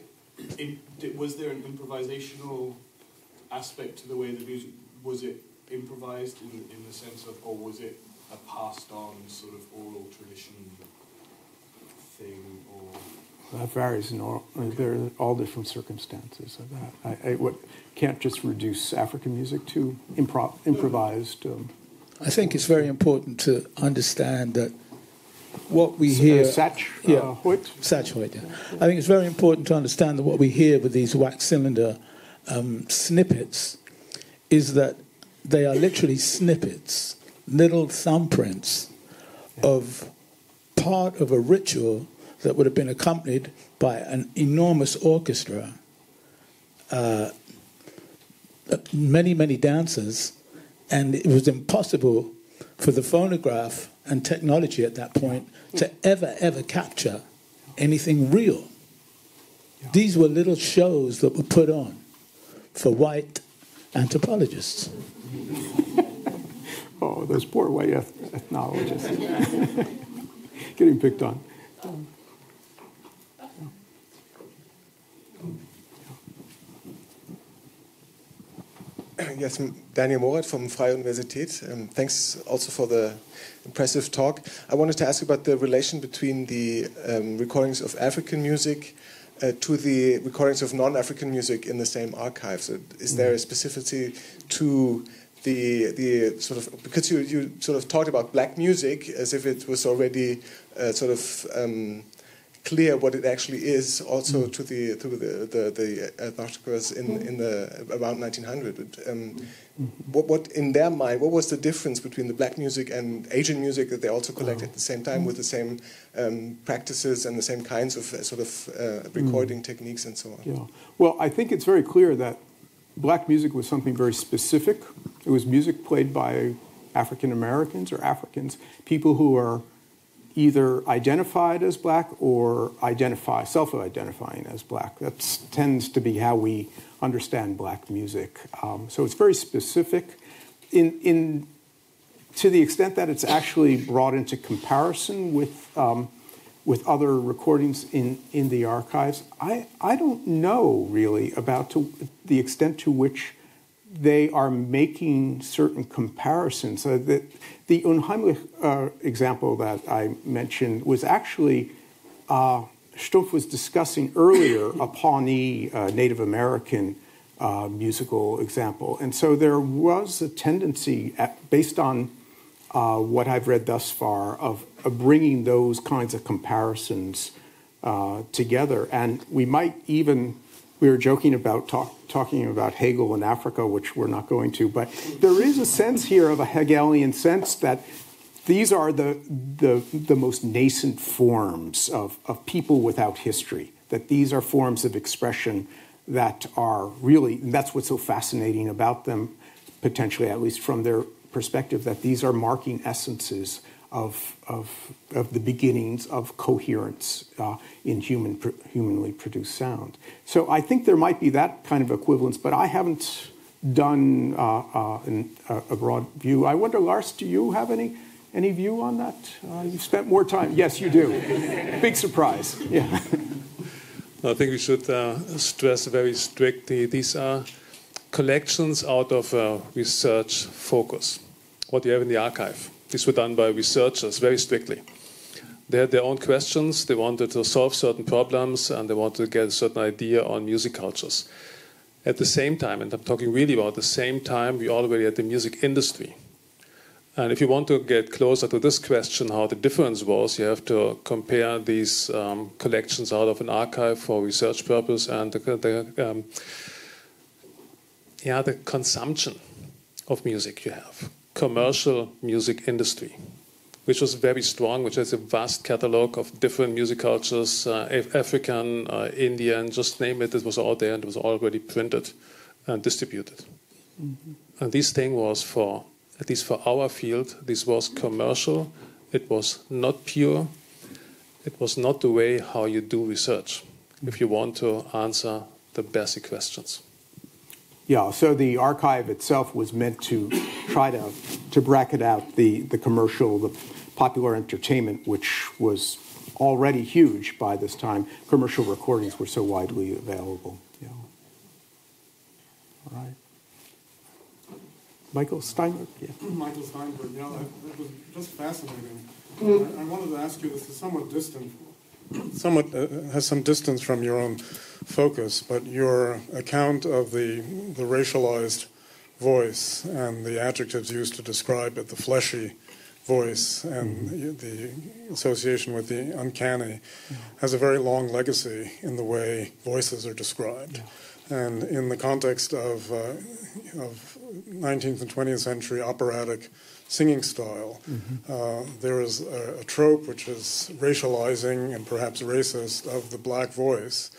an improvisational aspect to the way the music... Was it improvised in the sense of... Or was it a passed on sort of oral tradition thing, or... That varies in all, there are all different circumstances of that. I can't just reduce African music to improvised. I think it's very important to understand that what we hear... Hoyt? Satch Hoyt, yeah. I think it's very important to understand that what we hear with these wax cylinder snippets is that they are literally snippets, little thumbprints of part of a ritual that would have been accompanied by an enormous orchestra, many, many dancers, and it was impossible for the phonograph and technology at that point to ever capture anything real. Yeah. These were little shows that were put on for white anthropologists. Oh, those poor white ethnologists. Getting picked on. Yes, Daniel Morat from Freie Universität. Thanks also for the impressive talk. I wanted to ask about the relation between the recordings of African music to the recordings of non-African music in the same archive. So is there a specificity to the sort of, because you sort of talked about black music as if it was already sort of clear what it actually is, also to the ethnographers in the around 1900. What in their mind, what was the difference between the black music and Asian music that they also collected at the same time with the same practices and the same kinds of sort of recording techniques and so on? Yeah. Well, I think it's very clear that black music was something very specific. It was music played by African Americans or Africans, people who are either identified as black or self-identifying as black. That tends to be how we understand black music. So it's very specific. To the extent that it's actually brought into comparison with other recordings in the archives, I don't know really about the extent to which they are making certain comparisons. So that the Unheimlich example that I mentioned was actually, Stumpf was discussing earlier a Pawnee Native American musical example. And so there was a tendency, based on what I've read thus far, of bringing those kinds of comparisons together. And we might even... We were joking about talking about Hegel in Africa, which we're not going to, but there is a sense here of a Hegelian sense that these are the most nascent forms of people without history, that these are forms of expression that are really, and that's what's so fascinating about them, potentially, at least from their perspective, that these are marking essences of the beginnings of coherence in humanly produced sound. So I think there might be that kind of equivalence, but I haven't done a broad view. I wonder, Lars, do you have any view on that? You've spent more time. Yes, you do. Big surprise. Yeah. I think we should stress very strictly, these are collections out of research focus, what you have in the archive. These were done by researchers very strictly. They had their own questions, they wanted to solve certain problems, and they wanted to get a certain idea on music cultures. At the same time, and I'm talking really about the same time, we already had the music industry. And if you want to get closer to this question, how the difference was, you have to compare these collections out of an archive for research purpose and the consumption of music you have. Commercial music industry, which was very strong, which has a vast catalog of different music cultures, African, Indian, just name it, it was all there and it was already printed and distributed. Mm-hmm. And this thing was for, at least for our field, this was commercial, it was not pure, it was not the way how you do research, if you want to answer the basic questions. Yeah, so the archive itself was meant to try to bracket out the commercial, the popular entertainment, which was already huge by this time. Commercial recordings were so widely available. Yeah. All right. Michael Steinberg? Yeah. Michael Steinberg, yeah, it was just fascinating. I wanted to ask you, this is somewhat distant, has some distance from your own focus, but your account of the racialized voice and the adjectives used to describe it, the fleshy voice and the association with the uncanny, has a very long legacy in the way voices are described. And in the context of 19th and 20th century operatic singing style, there is a trope which is racializing and perhaps racist of the black voice,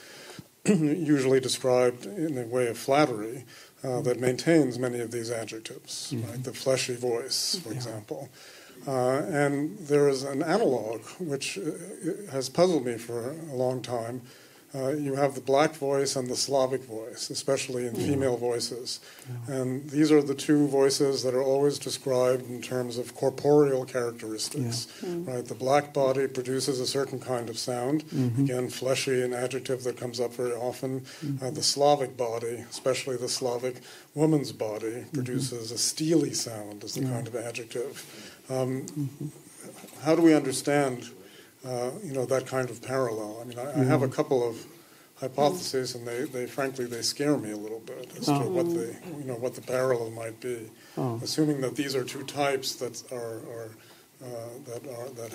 usually described in a way of flattery that maintains many of these adjectives, right? The fleshy voice, for example. And there is an analog which has puzzled me for a long time. You have the black voice and the Slavic voice, especially in female voices. And these are the two voices that are always described in terms of corporeal characteristics. Right? The black body produces a certain kind of sound. Again, fleshy, an adjective that comes up very often. The Slavic body, especially the Slavic woman's body, produces a steely sound as the kind of adjective. How do we understand that kind of parallel? I mean, I have a couple of hypotheses, and they frankly scare me a little bit as to what the parallel might be. Assuming that these are two types that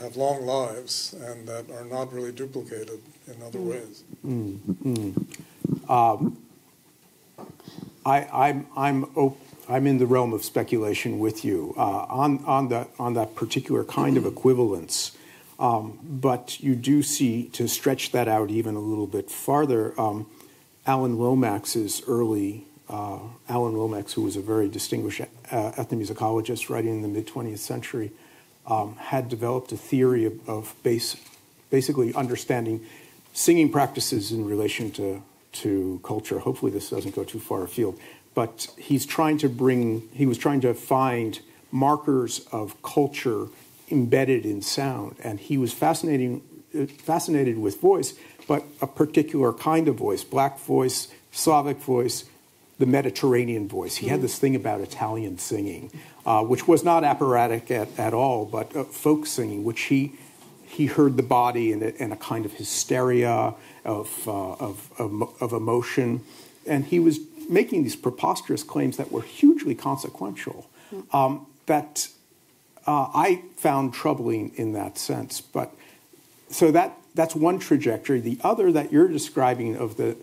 have long lives and that are not really duplicated in other ways. I'm in the realm of speculation with you on that particular kind of equivalence. But you do see, to stretch that out even a little bit farther, Alan Lomax's early, Alan Lomax, who was a very distinguished ethnomusicologist writing in the mid-20th century, had developed a theory of basically understanding singing practices in relation to culture. Hopefully this doesn't go too far afield. But he was trying to find markers of culture embedded in sound, and he was fascinated with voice, but a particular kind of voice, black voice, Slavic voice, the Mediterranean voice. He had this thing about Italian singing, which was not operatic at all, but folk singing, which he heard the body and a kind of hysteria of emotion, and he was making these preposterous claims that were hugely consequential. That I found troubling in that sense. But so that's one trajectory. The other that you're describing of the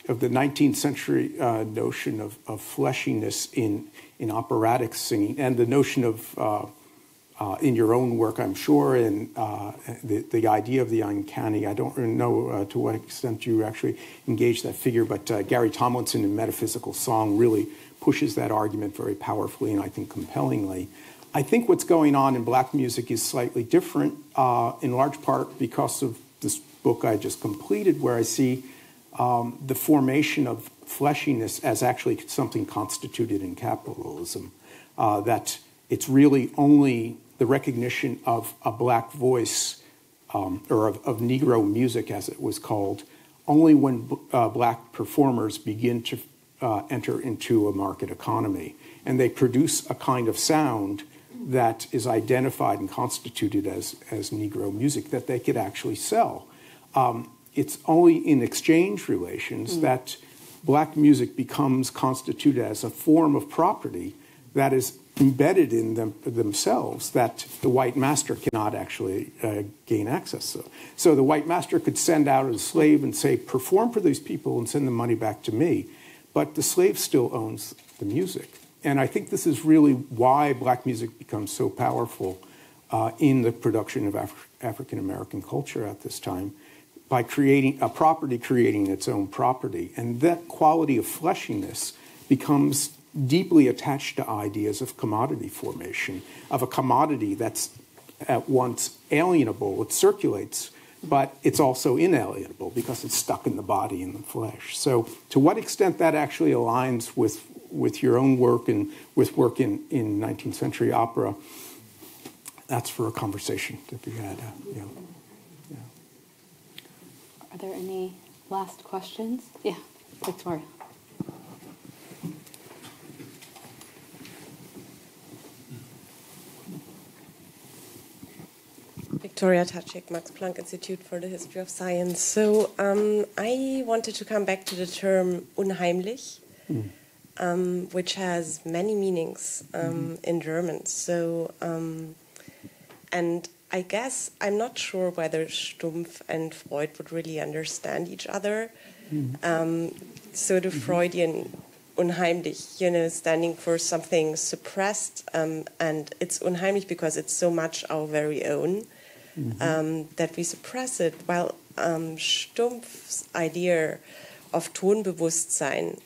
19th century notion of fleshiness in operatic singing, and the notion of in your own work, I'm sure, and the idea of the uncanny. I don't know to what extent you actually engage that figure, but Gary Tomlinson in Metaphysical Song really pushes that argument very powerfully and I think compellingly. I think what's going on in black music is slightly different, in large part because of this book I just completed, where I see the formation of fleshiness as actually something constituted in capitalism, that it's really only the recognition of a black voice, or of Negro music, as it was called, only when black performers begin to enter into a market economy. And they produce a kind of sound that is identified and constituted as Negro music that they could actually sell. It's only in exchange relations that black music becomes constituted as a form of property that is embedded in themselves that the white master cannot actually gain access to. So the white master could send out a slave and say, perform for these people and send the money back to me. But the slave still owns the music. And I think this is really why black music becomes so powerful in the production of African American culture at this time, by creating a property, creating its own property. And that quality of fleshiness becomes deeply attached to ideas of commodity formation, of a commodity that's at once alienable, it circulates, but it's also inalienable because it's stuck in the body and the flesh. So to what extent that actually aligns with your own work and with work in 19th century opera, that's for a conversation to be had. Are there any last questions? Yeah, Victoria. Victoria Tachik, Max Planck Institute for the History of Science. So I wanted to come back to the term unheimlich, which has many meanings in German. So, and I guess I'm not sure whether Stumpf and Freud would really understand each other. So the Freudian unheimlich, you know, standing for something suppressed, and it's unheimlich because it's so much our very own. That we suppress it, while Stumpf's idea of Tonbewusstsein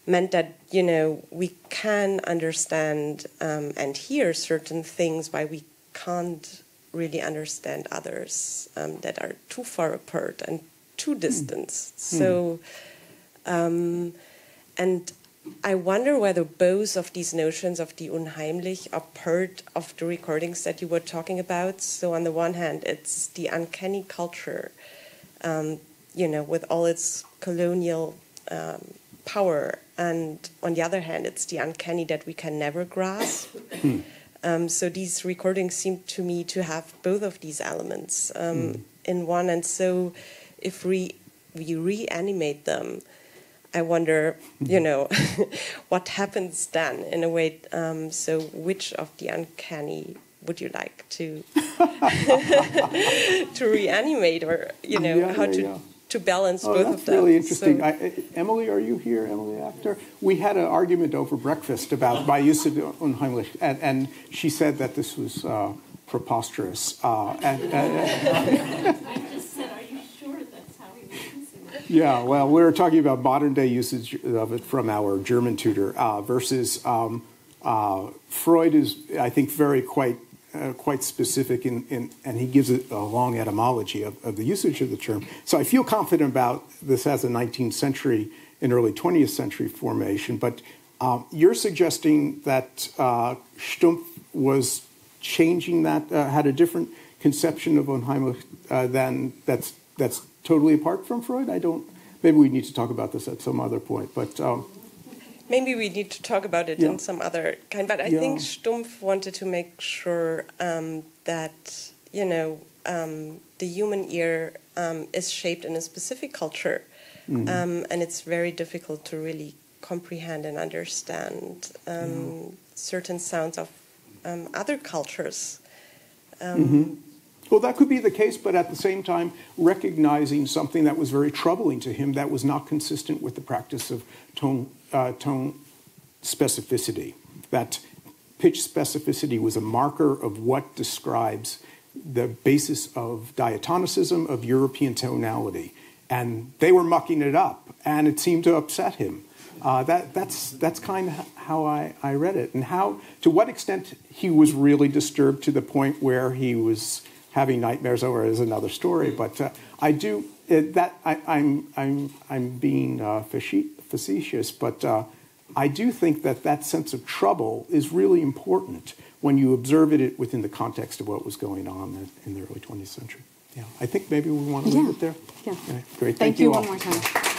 meant that, you know, we can understand and hear certain things, while we can't really understand others that are too far apart and too distant. So, and I wonder whether both of these notions of the unheimlich are part of the recordings that you were talking about. So on the one hand, it's the uncanny culture, you know, with all its colonial power. And on the other hand, it's the uncanny that we can never grasp. So these recordings seem to me to have both of these elements in one. And so if we reanimate them, I wonder, you know, what happens then in a way. So which of the uncanny would you like to to reanimate, or, you know, how to balance both of them? That's really interesting. So, Emily, are you here, Emily Actor? We had an argument over breakfast about my use of unheimlich, and she said that this was preposterous. Yeah, well, we were talking about modern-day usage of it from our German tutor versus Freud is, I think, quite specific, and he gives it a long etymology of the usage of the term. So I feel confident about this as a 19th century and early 20th century formation. But you're suggesting that Stumpf was changing that, had a different conception of unheimlich than that's totally apart from Freud? Maybe we need to talk about this at some other point, but... maybe we need to talk about it in some other kind, but I think Stumpf wanted to make sure that, you know, the human ear is shaped in a specific culture, and it's very difficult to really comprehend and understand certain sounds of other cultures. Well, that could be the case, but at the same time, recognizing something that was very troubling to him that was not consistent with the practice of tone specificity. That pitch specificity was a marker of what describes the basis of diatonicism, of European tonality. And they were mucking it up, and it seemed to upset him. That's kind of how I read it. And to what extent he was really disturbed to the point where he was having nightmares over is another story, but I'm being facetious, but I do think that sense of trouble is really important when you observe it within the context of what was going on in the early 20th century. Yeah, I think maybe we want to leave it there. Yeah. Okay, great. Thank you all. one more time.